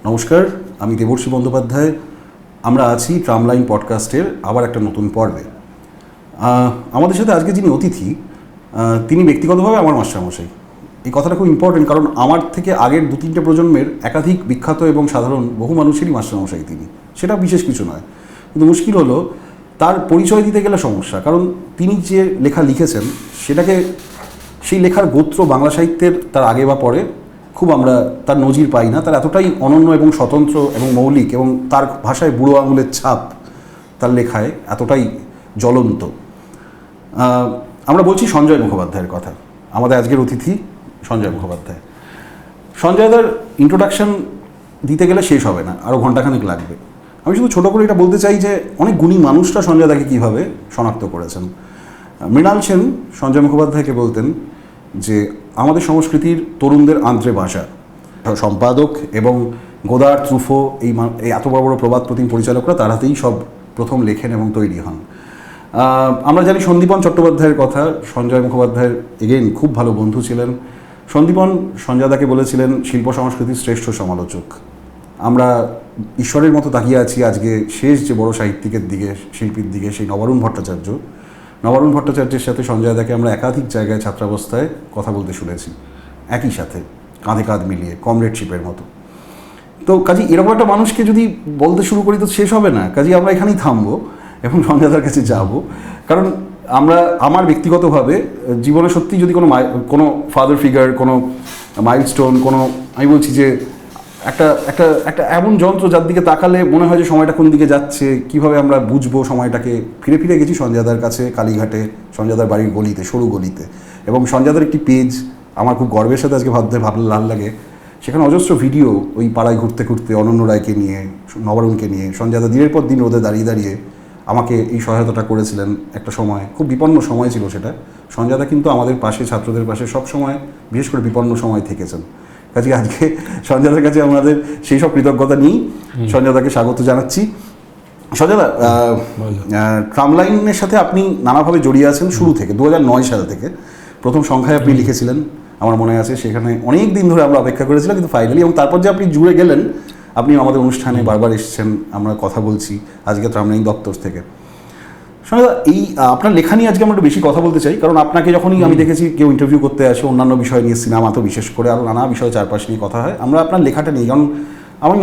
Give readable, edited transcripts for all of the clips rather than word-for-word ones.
নমস্কার, আমি দেবর্ষী বন্দ্যোপাধ্যায়। আমরা আছি ট্রামলাইন পডকাস্টের আবার একটা নতুন পর্বে। আমাদের সাথে আজকে যিনি অতিথি, তিনি ব্যক্তিগতভাবে আমার মাস্টারমশাই। এই কথাটা খুব ইম্পর্টেন্ট, কারণ আমার থেকে আগের 2-3টে প্রজন্মের একাধিক বিখ্যাত এবং সাধারণ বহু মানুষেরই মাস্টারমশাই তিনি। সেটা বিশেষ কিছু নয়, কিন্তু মুশকিল হলো তার পরিচয় দিতে গেলে সমস্যা। কারণ তিনি যে লেখা লিখেছেন সেটাকে, সেই লেখার গোত্র বাংলা সাহিত্যের তার আগে বা পরে খুব আমরা তার নজির পাই না। তার এতটাই অনন্য এবং স্বতন্ত্র এবং মৌলিক, এবং তার ভাষায় বুড়ো আঙুলের ছাপ তার লেখায় এতটাই জ্বলন্ত। আমরা বলছি সঞ্জয় মুখোপাধ্যায়ের কথা। আমাদের আজকের অতিথি সঞ্জয় মুখোপাধ্যায়। সঞ্জয়দার ইন্ট্রোডাকশন দিতে গেলে শেষ হবে না, আরও ঘণ্টাখানেক লাগবে। আমি শুধু ছোটো করে এটা বলতে চাই যে অনেক গুণী মানুষরা সঞ্জয়দাকে কীভাবে শনাক্ত করেছেন। মৃণাল সেন সঞ্জয় মুখোপাধ্যায়কে বলতেন যে আমাদের সংস্কৃতির তরুণদের আন্দ্রে ভাষা। সম্পাদক এবং গোদার ত্রুফো এই এত বড় বড় প্রবাদ প্রতিম পরিচালকরা তার হাতেই সব প্রথম লেখেন এবং তৈরি হন। আমরা জানি সন্দীপন চট্টোপাধ্যায়ের কথা। সঞ্জয় মুখোপাধ্যায়ের এগেইন খুব ভালো বন্ধু ছিলেন। সন্দীপন সঞ্জয়দাকে বলেছিলেন শিল্প সংস্কৃতির শ্রেষ্ঠ সমালোচক। আমরা ঈশ্বরের মতো তাকিয়ে আছি আজকে শেষ যে বড় সাহিত্যিকের দিকে, শিল্পীর দিকে, সেই নবারুণ ভট্টাচার্য। নবারুণ ভট্টাচার্যের সাথে সঞ্জয়দাকে আমরা একাধিক জায়গায় ছাত্রাবস্থায় কথা বলতে শুনেছি, একই সাথে কাঁধে কাঁধ মিলিয়ে, কমরেডশিপের মতো। তো কাজে এরকম একটা মানুষকে যদি বলতে শুরু করি তো শেষ হবে না। কাজে আমরা এখানেই থামবো এবং সঞ্জয়দার কাছে যাব। কারণ আমার ব্যক্তিগতভাবে জীবনে সত্যি যদি কোনো ফাদার ফিগার, কোনো মাইলস্টোন, কোনো, আমি বলছি যে একটা একটা একটা এমন যন্ত্র যার দিকে তাকালে মনে হয় যে সময়টা কোন দিকে যাচ্ছে, কিভাবে আমরা বুঝবো সময়টাকে। ফিরে ফিরে গেছি সঞ্জয়দার কাছে কালীঘাটে, সঞ্জয়দার বাড়ির গলিতে, সরু গলিতে। এবং সঞ্জয়দার একটি পেজ আমার খুব গর্বের সাথে আজকে ভাবলে ভাল লাগে। সেখানে অজস্র ভিডিও, ওই পাড়ায় ঘুরতে ঘুরতে অনন্য রায়কে নিয়ে, নবারুণকে নিয়ে সঞ্জয়দা দিনের পর দিন রোদে দাঁড়িয়ে দাঁড়িয়ে আমাকে এই সহায়তাটা করেছিলেন। একটা সময় খুব বিপন্ন সময় ছিল সেটা। সঞ্জয়দা কিন্তু আমাদের পাশে, ছাত্রদের পাশে সব সময়, বিশেষ করে বিপন্ন সময় থেকেছেন। কাজে আজকে সঞ্জয়দার কাছে আমাদের সেই সব কৃতজ্ঞতা নিয়েই সঞ্জয়দাকে স্বাগত জানাচ্ছি। সঞ্জয়দা, ট্রামলাইনের সাথে আপনি নানাভাবে জড়িয়ে আছেন শুরু থেকে। 2009 সাল থেকে প্রথম সংখ্যায় আপনি লিখেছিলেন, আমার মনে আছে। সেখানে অনেক দিন ধরে আমরা অপেক্ষা করেছিলাম, কিন্তু ফাইনালি, এবং তারপর যে আপনি জুড়ে গেলেন, আপনি আমাদের অনুষ্ঠানে বারবার এসেছেন, আমরা কথা বলছি আজকে ট্রামলাইন দপ্তর থেকে। সঞ্জয়দা, এই আপনার লেখা নিয়ে আজকে আমরা একটু বেশি কথা বলতে চাই, কারণ আপনাকে যখনই আমি দেখেছি কেউ ইন্টারভিউ করতে আসে অন্যান্য বিষয় নিয়ে, সিনেমা তো বিশেষ করে, আরও নানা বিষয় চারপাশ নিয়ে কথা হয়, আমরা আপনার লেখাটা নিই। কারণ আমরা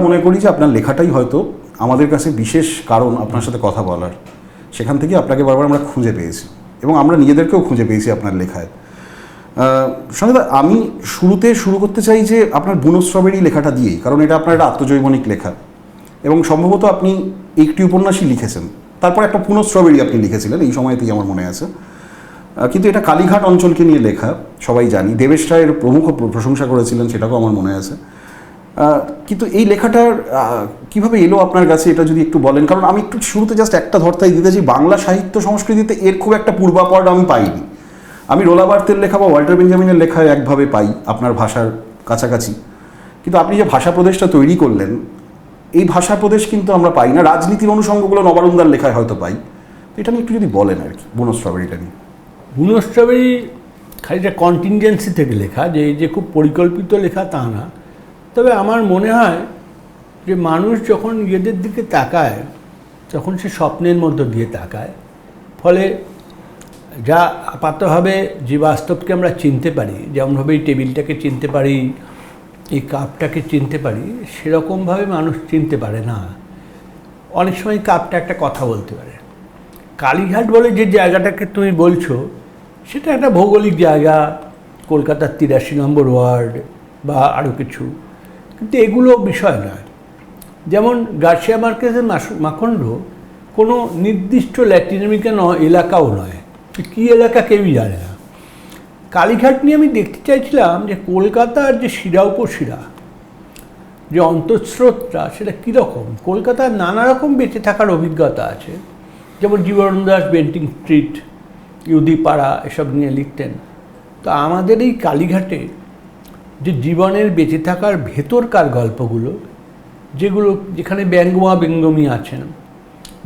মনে করি যে আপনার লেখাটাই হয়তো আমাদের কাছে বিশেষ কারণ আপনার সাথে কথা বলার। সেখান থেকে আপনাকে বারবার আমরা খুঁজে পেয়েছি, এবং আমরা নিজেদেরকেও খুঁজে পেয়েছি আপনার লেখায়। সঞ্জয়দা, আমি শুরু করতে চাই যে আপনার বুনো স্ট্রবেরি লেখাটা দিয়েই, কারণ এটা আপনার একটা আত্মজৈবনিক লেখা, এবং সম্ভবত আপনি একটি উপন্যাসই লিখেছেন, তারপর একটা পুনো স্ট্রবেরি আপনি লিখেছিলেন এই সময়তেই আমার মনে আছে। কিন্তু এটা কালীঘাট অঞ্চলকে নিয়ে লেখা, সবাই জানি। দেবেশ রায়ের প্রমুখ প্রশংসা করেছিলেন, সেটাও আমার মনে আছে। কিন্তু এই লেখাটার কীভাবে এলো আপনার কাছে, এটা যদি একটু বলেন। কারণ আমি একটু শুরুতে জাস্ট একটা ধর্তাই দিতে চাই, বাংলা সাহিত্য সংস্কৃতিতে এর খুব একটা পূর্বাপর আমি পাইনি। আমি রোলা বার্থের লেখা বা ওয়াল্টার বেঞ্জামিনের লেখায় একভাবে পাই, আপনার ভাষার কাছাকাছি। কিন্তু আপনি যে ভাষা প্রদেশটা তৈরি করলেন, এই ভাষা প্রদেশ কিন্তু আমরা পাই না। রাজনীতির অনুষঙ্গগুলো নবারুণদার লেখায় হয়তো পাই। তো এটা নিয়ে একটু যদি বলেন আর কি, বুনো স্ট্রবেরিটা নিয়ে। বুনো স্ট্রবেরি খালিটা কন্টিনজেন্সি থেকে লেখা, যে খুব পরিকল্পিত লেখা তা না। তবে আমার মনে হয় যে মানুষ যখন নিজেদের দিকে তাকায়, তখন সে স্বপ্নের মধ্য দিয়ে তাকায়। ফলে যা আপাতভাবে যে বাস্তবকে আমরা চিনতে পারি, যেমনভাবে এই টেবিলটাকে চিনতে পারি, এই কাপটাকে চিনতে পারি, সেরকমভাবে মানুষ চিনতে পারে না। অনেক সময় কাপটা একটা কথা বলতে পারে। কালীঘাট বলে যে জায়গাটাকে তুমি বলছো, সেটা একটা ভৌগোলিক জায়গা, কলকাতার 83 নম্বর ওয়ার্ড বা আরও কিছু, কিন্তু এগুলো বিষয় নয়। যেমন গার্সিয়া মার্কেজের মাখন্ড কোনো নির্দিষ্ট ল্যাটিন আমেরিকান এলাকাও নয়, কী এলাকা কেউই জানে না। কালীঘাট নিয়ে আমি দেখতে চাইছিলাম যে কলকাতার যে শিরা উপশিরা, যে অন্তঃস্রোতটা, সেটা কীরকম। কলকাতার নানা রকম বেঁচে থাকার অভিজ্ঞতা আছে, যেমন জীবনানন্দ দাশ বেন্টিং স্ট্রিট, ইউদিপাড়া, এসব নিয়ে লিখতেন। তো আমাদের এই কালীঘাটে যে জীবনের বেঁচে থাকার ভেতরকার গল্পগুলো, যেখানে ব্যঙ্গমা ব্যঙ্গমী আছেন,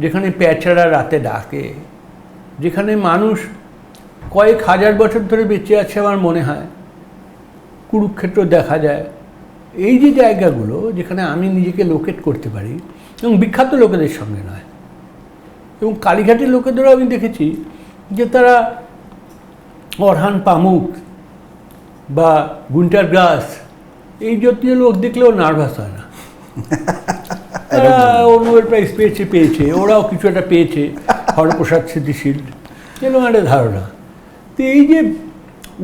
যেখানে প্যাঁচারা রাতে ডাকে, যেখানে মানুষ কয়েক হাজার বছর ধরে বেঁচে আছে, আমার মনে হয় কুরুক্ষেত্র দেখা যায়, এই যে জায়গাগুলো যেখানে আমি নিজেকে লোকেট করতে পারি, এবং বিখ্যাত লোকেদের সঙ্গে নয়, এবং কালীঘাটের লোকেদেরও আমি দেখেছি যে তারা অরহান পামুক বা গুন্টার গ্রাস এই জাতীয় লোক দেখলেও নার্ভাস হয় না। তারা নোবেল প্রাইজ পেয়েছে, ওরাও কিছু একটা পেয়েছে, হরপ্রসাদ স্মৃতিশীল, এরকম একটা ধারণা। তো এই যে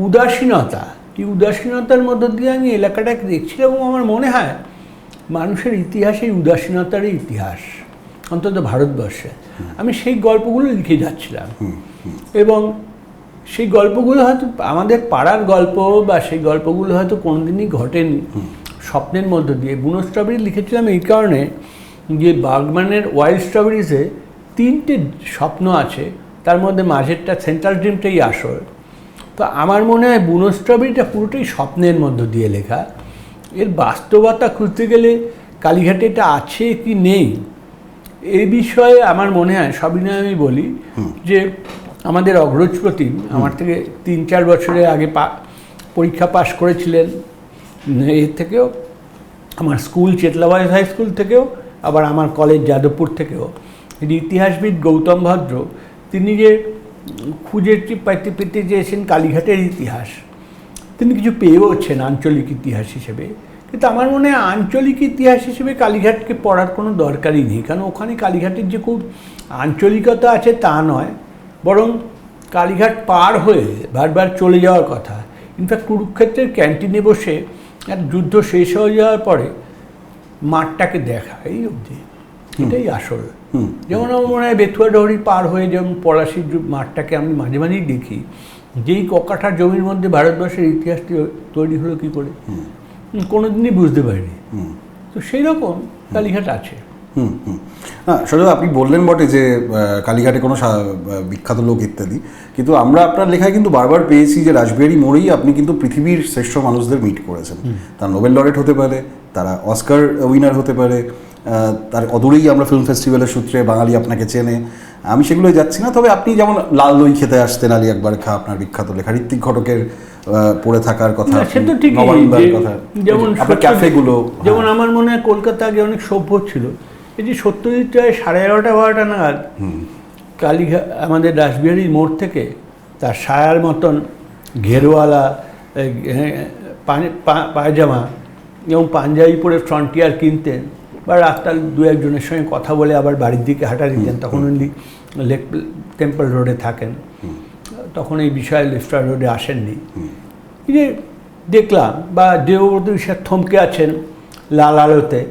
উদাসীনতা, এই উদাসীনতার মধ্য দিয়ে আমি এলাকাটাকে দেখছিলাম, এবং আমার মনে হয় মানুষের ইতিহাসে উদাসীনতারই ইতিহাস, অন্তত ভারতবর্ষে। আমি সেই গল্পগুলো লিখে যাচ্ছিলাম, এবং সেই গল্পগুলো হয়তো আমাদের পাড়ার গল্প, বা সেই গল্পগুলো হয়তো কোনোদিনই ঘটেনি, স্বপ্নের মধ্য দিয়ে। বুনো স্ট্রবেরি লিখেছিলাম এই কারণে যে বার্গম্যানের ওয়াইল্ড স্ট্রবেরিজে 3টে স্বপ্ন আছে, তার মধ্যে মাঝেরটা সেন্ট্রাল ড্রিমটাই আসল। তো আমার মনে হয় বুনো স্ট্রবেরিটা পুরোটাই স্বপ্নের মধ্য দিয়ে লেখা। এর বাস্তবতা খুঁজতে গেলে কালীঘাটে এটা আছে কি নেই, এই বিষয়ে আমার মনে হয় সবিনয় আমি বলি যে আমাদের অগ্রজ প্রতিম আমার থেকে 3-4 বছরের আগে পরীক্ষা পাশ করেছিলেন, এর থেকেও আমার স্কুল চেতলাবাই হাই স্কুল থেকেও, আবার আমার কলেজ যাদবপুর থেকেও। ইতিহাসবিদ গৌতম ভদ্র তিনি যে খুঁজে পেতে চেয়েছেন কালীঘাটের ইতিহাস, তিনি কিছু পেয়েওছেন আঞ্চলিক ইতিহাস হিসেবে। কিন্তু আমার মনে হয় আঞ্চলিক ইতিহাস হিসেবে কালীঘাটকে পড়ার কোনো দরকারই নেই, কারণ ওখানে কালীঘাটের যে খুব আঞ্চলিকতা আছে তা নয়, বরং কালীঘাট পার হয়ে বারবার চলে যাওয়ার কথা। ইনফ্যাক্ট কুরুক্ষেত্রের ক্যান্টিনে বসে এক যুদ্ধ শেষ হয়ে যাওয়ার পরে মাঠটাকে দেখা, এই অবধি এটাই আসল। যেমন আমার মনে হয় বেথুয়া ডহরি পার হয়ে যেমন পলাশির মাঠটাকে আমি মাঝে মাঝেই দেখি, যেই ককাঠার জমির মধ্যে ভারতবর্ষের ইতিহাসটি তৈরি হলো কী করে কোনোদিনই বুঝতে পারিনি। তো সেই রকম কালীঘাট আছে। সজল, আপনি বললেন বটে যে কালীঘাটে কোনো বিখ্যাত লোক ইত্যাদি, কিন্তু আমরা আপনার লেখায় কিন্তু বারবার পেয়েছি যে রাসবিহারী মোড়েই আপনি কিন্তু পৃথিবীর শ্রেষ্ঠ মানুষদের মিট করেছেন। তারা নোবেল লরেট হতে পারে, তারা অস্কার উইনার হতে পারে, তার অদূরেই আমরা ফিল্ম ফেস্টিভ্যালের সূত্রে বাঙালি আপনাকে চেনে। আমি সেগুলোই যাচ্ছি না, তবে আপনি যেমন লাল দই খেতে আসতেন আলী আকবর খা, আপনার বিখ্যাত লেখা ঋত্বিক ঘটকের পড়ে থাকার কথা, নবানন্দার কথা, যেমন ক্যাফেগুলো, যেমন আমার মনে হয় কলকাতা আগে অনেক সভ্য ছিল। এই যে সত্যজিৎ রায় 11:30-12টা নাগাদ কালীঘাট আমাদের রাসবিহারীর মোড় থেকে তার সায়ার মতন ঘেরওয়ালা পায়জামা এবং পাঞ্জাবি পরে ফ্রন্টিয়ার কিনতেন, বা রাস্তার 2-1 সঙ্গে কথা বলে আবার বাড়ির দিকে হাঁটা দিতেন। তখন উনি লেক টেম্পল রোডে থাকেন, তখন এই বিষয়ে লিফটার রোডে আসেননি। এই যে দেখলাম, বা দেবব্রত বিশ্বাস থমকে আছেন লাল আলোতে,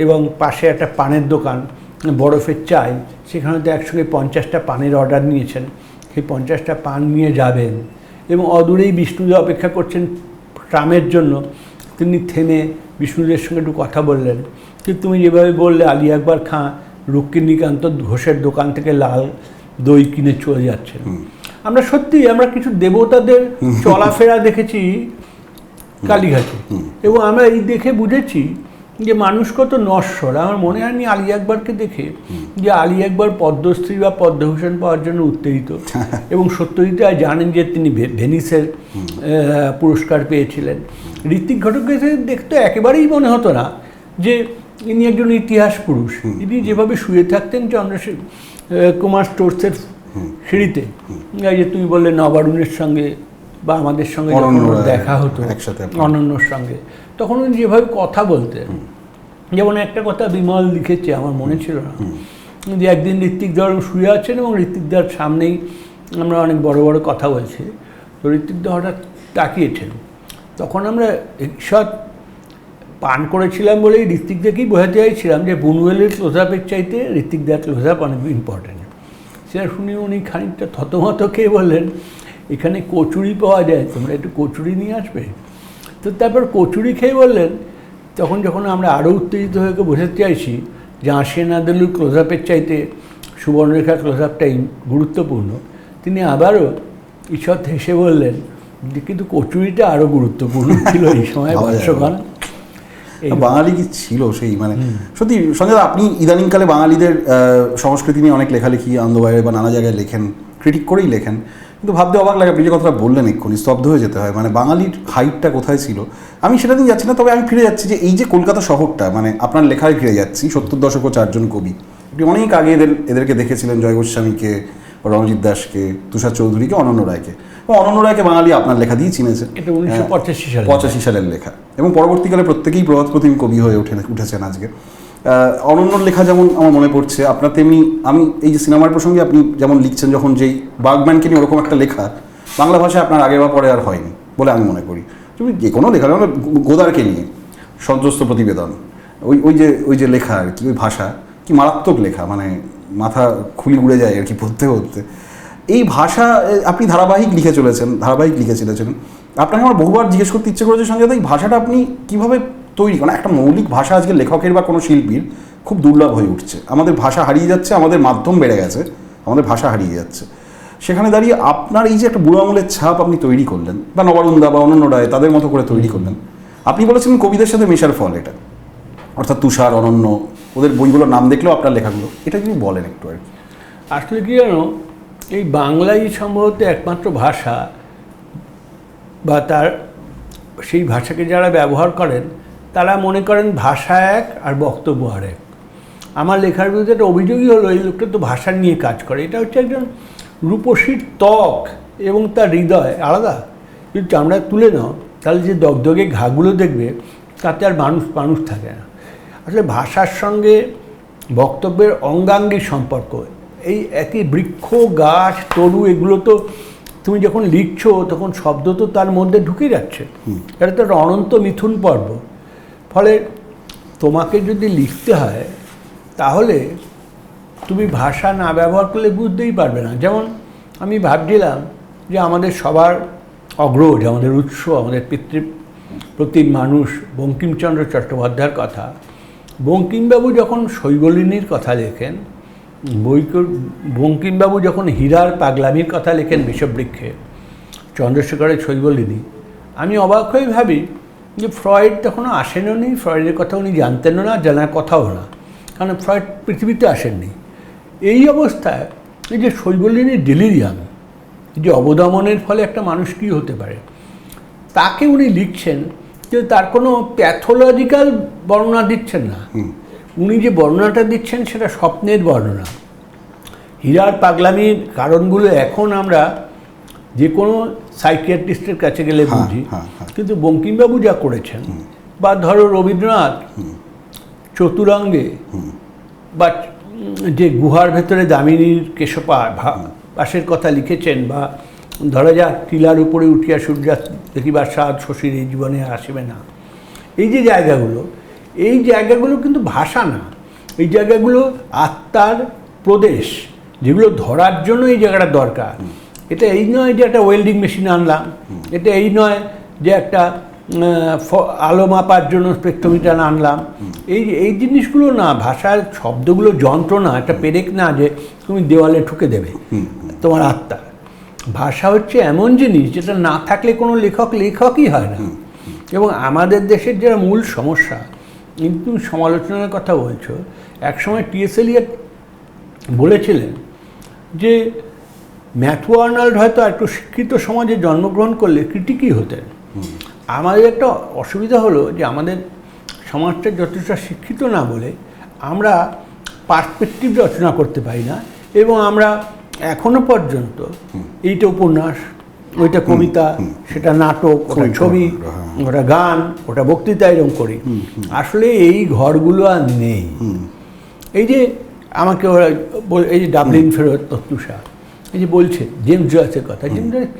এবং পাশে একটা পানের দোকান, বরফের চাই, সেখানে তো একসঙ্গে 50টা পানের অর্ডার নিয়েছেন, সেই 50টা পান নিয়ে যাবেন, এবং অদূরেই বিষ্ণুদেব অপেক্ষা করছেন ট্রামের জন্য। তিনি থেমে বিষ্ণুদেবের সঙ্গে একটু কথা বললেন, কিন্তু তুমি যেভাবে বললে আলী আকবর খাঁ রুক্মিণীকান্ত ঘোষের দোকান থেকে লাল দই কিনে চলে যাচ্ছেন। আমরা সত্যি আমরা কিছু দেবতাদের চলাফেরা দেখেছি কালীঘাটে, এবং আমরা এই দেখে বুঝেছি যে মানুষ কত নশ্বর। আমার মনে হয়নি আলী আকবরকে দেখে যে আলী আকবর পদ্মশ্রী বা পদ্মভূষণ পাওয়ার জন্য উত্তেজিত, এবং সত্যজিৎ রায় জানেন যে তিনি ভেনিসের পুরস্কার পেয়েছিলেন। ঋত্বিক ঘটককে দেখতে একেবারেই মনে হতো না যে ইনি একজন ইতিহাস পুরুষ। ইনি যেভাবে শুয়ে থাকতেন চন্দ্রশেখর কুমার স্টোর্সের সিঁড়িতে, যে তুমি বললে নবারুণের সঙ্গে বা আমাদের সঙ্গে দেখা হতো অনন্যর সঙ্গে, তখন উনি যেভাবে কথা বলতেন, যেমন একটা কথা বিমল লিখেছে আমার মনে ছিল না, যে একদিন ঋত্বিক দা শুয়ে আছেন এবং ঋত্বিক দার সামনেই আমরা অনেক বড় বড় কথা বলছি, তো ঋত্বিক দা হঠাৎ তাকিয়েছেন। তখন আমরা ঈশ্বর পান করেছিলাম বলেই ঋত্বিক দাকেই বোঝাতে চাইছিলাম যে বুনুয়েলের ক্লোজআপের চাইতে ঋত্বিক দার ক্লোজআপ অনেক ইম্পর্টেন্ট। সেটা শুনে উনি খানিকটা থতমত খেয়ে বললেন, এখানে কচুরি পাওয়া যায়, তোমরা একটু কচুরি নিয়ে আসবে। তো তারপর কচুরি খেয়ে বললেন, তখন যখন আমরা আরও উত্তেজিত হয়ে বোঝাতে চাইছি যে আশিয়ান আদালুর ক্লোজআপের চাইতে সুবর্ণরেখার ক্লোজআপটাই গুরুত্বপূর্ণ, তিনি আবারও ঈষৎ হেসে বললেন যে কিন্তু কচুরিটা আরও গুরুত্বপূর্ণ ছিল এই সময় বর্ষগান। বাঙালি কি ছিল সেই, মানে সত্যি সঞ্জয়, আপনি ইদানিংকালে বাঙালিদের সংস্কৃতি নিয়ে অনেক লেখালেখি আনন্দবাজারে বা নানা জায়গায় লেখেন, ক্রিটিক করেই লেখেন, কিন্তু ভাবতে অবাক লাগে আপনি যে কথাটা বললেন এক্ষুনি, স্তব্ধ হয়ে যেতে হয়। মানে বাঙালির হাইটটা কোথায় ছিল আমি সেটা নিয়ে যাচ্ছি না, তবে আমি ফিরে যাচ্ছি যে এই যে কলকাতা শহরটা, মানে আপনার লেখায় ফিরে যাচ্ছি 70 দশক ও 4 জন কবি, আপনি অনেক আগে এদেরকে দেখেছিলেন, জয় গোস্বামীকে, রণজিৎ দাসকে, তুষার চৌধুরীকে, অনন্য রায়কে। এবং অনন্য রায়কে বাঙালি আপনার লেখা দিয়ে চিনেছে, এটা 1985 সালে, 85 সালের লেখা, এবং পরবর্তীকালে প্রত্যেকেই প্রভাত প্রতিম কবি হয়ে উঠেছেন আজকে। অনন্যর লেখা যেমন আমার মনে পড়ছে, আপনার তেমনি আমি এই যে সিনেমার প্রসঙ্গে আপনি যেমন লিখছেন, যখন যেই বাগম্যানকে নিয়ে ওরকম একটা লেখা বাংলা ভাষায় আপনার আগে বা পরে আর হয়নি বলে আমি মনে করি। তুমি যে কোনো লেখা, যেমন গোদারকে নিয়ে সন্ত্রস্ত প্রতিবেদন, ওই যে লেখা আর কি, ওই ভাষা কি মারাত্মক লেখা, মানে মাথা খুলি উড়ে যায় আর কি পড়তে পড়তে। এই ভাষা আপনি ধারাবাহিক লিখে চলেছেন। আপনাকে আমার বহুবার জিজ্ঞেস করতে ইচ্ছে করেছে সঞ্জয় দা, এই ভাষাটা আপনি কীভাবে তৈরি করেন? একটা মৌলিক ভাষা আজকে লেখকের বা কোনো শিল্পীর খুব দুর্লভ হয়ে উঠছে, আমাদের ভাষা হারিয়ে যাচ্ছে, আমাদের মাধ্যম বেড়ে গেছে, আমাদের ভাষা হারিয়ে যাচ্ছে। সেখানে দাঁড়িয়ে আপনার এই যে একটা বুড়ো আঙুলের ছাপ আপনি তৈরি করলেন, বা নবারুণদা বা অনন্য রায় তাদের মতো করে তৈরি করলেন, আপনি বলেছিলেন কবিদের সাথে মেশার ফল এটা, অর্থাৎ তুষার, অনন্য, ওদের বইগুলোর নাম দেখলেও আপনার লেখাগুলো, এটা যদি বলেন একটু আর কি। আসলে কি জানো, এই বাংলাই সম্ভবত একমাত্র ভাষা, বা তার সেই ভাষাকে যারা ব্যবহার করেন তারা মনে করেন ভাষা এক আর বক্তব্য আর এক। আমার লেখার বিরুদ্ধে একটা অভিযোগই হলো, এই লোকটা তো ভাষা নিয়ে কাজ করে। এটা হচ্ছে একজন রূপসীর ত্বক এবং তার হৃদয় আলাদা। যদি চামড়া তুলে নাও তাহলে যে দগদগে ঘাগুলো দেখবে তাতে আর মানুষ থাকে না। আসলে ভাষার সঙ্গে বক্তব্যের অঙ্গাঙ্গী সম্পর্ক। এই একই বৃক্ষ, গাছ, তরু, এগুলো তো তুমি যখন লিখছো তখন শব্দ তো তার মধ্যে ঢুকে যাচ্ছে। এটা তো একটা অনন্ত মিথুন পর্ব। ফলে তোমাকে যদি লিখতে হয় তাহলে তুমি ভাষা না ব্যবহার করলে বুঝতেই পারবে না। যেমন আমি ভাবছিলাম যে আমাদের সবার অগ্রজ, আমাদের উৎস, আমাদের পিতৃপ্রতিম মানুষ বঙ্কিমচন্দ্র চট্টোপাধ্যায়ের কথা। বঙ্কিমবাবু যখন শৈবলিনীর কথা লেখেন, বঙ্কিমবাবু যখন হীরার পাগলামির কথা লেখেন বিষবৃক্ষে, চন্দ্রশেখরের শৈবলিনী, আমি অবাক হয়ে ভাবি যে ফ্রয়েড তখনও আসেনও নি, ফ্রয়েডের কথা উনি জানতেনও না, জানার কথাও না, কারণ ফ্রয়েড পৃথিবীতে আসেননি। এই অবস্থায় এই যে শৈবলিনীর ডেলিরিয়াম, এই যে অবদমনের ফলে একটা মানুষ কী হতে পারে, তাকে উনি লিখছেন, যে তার কোনো প্যাথোলজিক্যাল বর্ণনা দিচ্ছেন না। উনি যে বর্ণনাটা দিচ্ছেন সেটা স্বপ্নের বর্ণনা। হীরার পাগলামির কারণগুলো এখন আমরা যে কোনো সাইকিয়াট্রিস্টের কাছে গেলে বুঝি, কিন্তু বঙ্কিমবাবু যা করেছেন, বা ধরো রবীন্দ্রনাথ চতুরঙ্গে, বা যে গুহার ভেতরে দামিনীর কেশপাশের কথা লিখেছেন, বা ধরা যাক টিলার উপরে উঠিয়া সূর্যাস্ত দেখিবার স্বাদ শশীর এই জীবনে আসবে না, এই যে জায়গাগুলো, এই জায়গাগুলো কিন্তু ভাষা না। এই জায়গাগুলো আত্মার প্রদেশ, যেগুলো ধরার জন্য এই জায়গাটা দরকার। এটা এই নয় যে একটা ওয়েল্ডিং মেশিন আনলাম, এটা এই নয় যে একটা আলো মাপার জন্য স্পেকট্রোমিটার আনলাম, এই জিনিসগুলো না। ভাষার শব্দগুলো যন্ত্র না, একটা পেরেক না যে তুমি দেওয়ালে ঠুকে দেবে তোমার আত্মা। ভাষা হচ্ছে এমন জিনিস যেটা না থাকলে কোনো লেখকই হয় না। এবং আমাদের দেশের যারা মূল সমস্যা, কিন্তু সমালোচনার কথা বলছো, একসময় টি.এস. এলিয়ট বলেছিলেন যে ম্যাথু আর্নল্ড হয়তো একটু শিক্ষিত সমাজে জন্মগ্রহণ করলে ক্রিটিকই হতেন। আমাদের একটা অসুবিধা হলো যে আমাদের সমাজটা যথেষ্ট শিক্ষিত না বলে আমরা পার্সপেক্টিভ রচনা করতে পারি না, এবং আমরা এখনো পর্যন্ত এইটা উপন্যাস, ওইটা কবিতা, সেটা নাটক, ওটা ছবি, ওটা গান, ওটা বক্তৃতা, এরকম করি। আসলে এই ঘরগুলো আর নেই। এই যে আমাকে ওরা এই যে ডাবলিন ফেরত প্রত্যুষা, এই যে বলছে জেমস জয়েসের কথা, জেমস জয়েস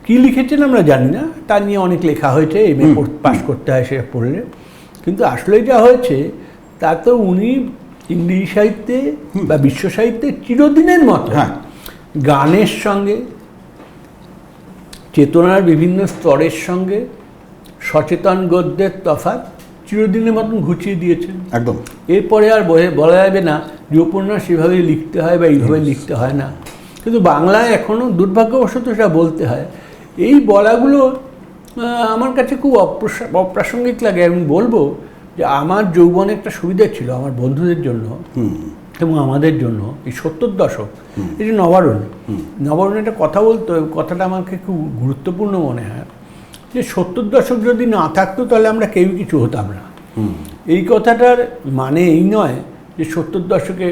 কী লিখেছেন আমরা জানি না, তার নিয়ে অনেক লেখা হয়েছে, এম.এ পাস করতে হয় সেটা পড়লে। কিন্তু আসলে যা হয়েছে তা তো উনি ইংরেজি সাহিত্যে বা বিশ্ব সাহিত্যে চিরদিনের মতো গানের সঙ্গে, চেতনার বিভিন্ন স্তরের সঙ্গে সচেতন গদ্যের তফাৎ চিরদিনের মতন ঘুচিয়ে দিয়েছেন। একদম। এরপরে আর বলা যাবে না যে উপন্যাস এভাবে লিখতে হয় বা এইভাবে লিখতে হয় না। কিন্তু বাংলায় এখনও দুর্ভাগ্যবশত সেটা বলতে হয়। এই বলাগুলো আমার কাছে খুব অপ্রাসঙ্গিক লাগে। আমি বলবো যে আমার যৌবনে একটা সুবিধা ছিল আমার বন্ধুদের জন্য, এবং আমাদের জন্য এই 70 দশক, এই যে নবারুণ একটা কথা বলতো, কথাটা আমাকে খুব গুরুত্বপূর্ণ মনে হয়, যে 70 দশক যদি না থাকতো তাহলে আমরা কেউ কিছু হতাম না। এই কথাটার মানে এই নয় যে 70 দশকে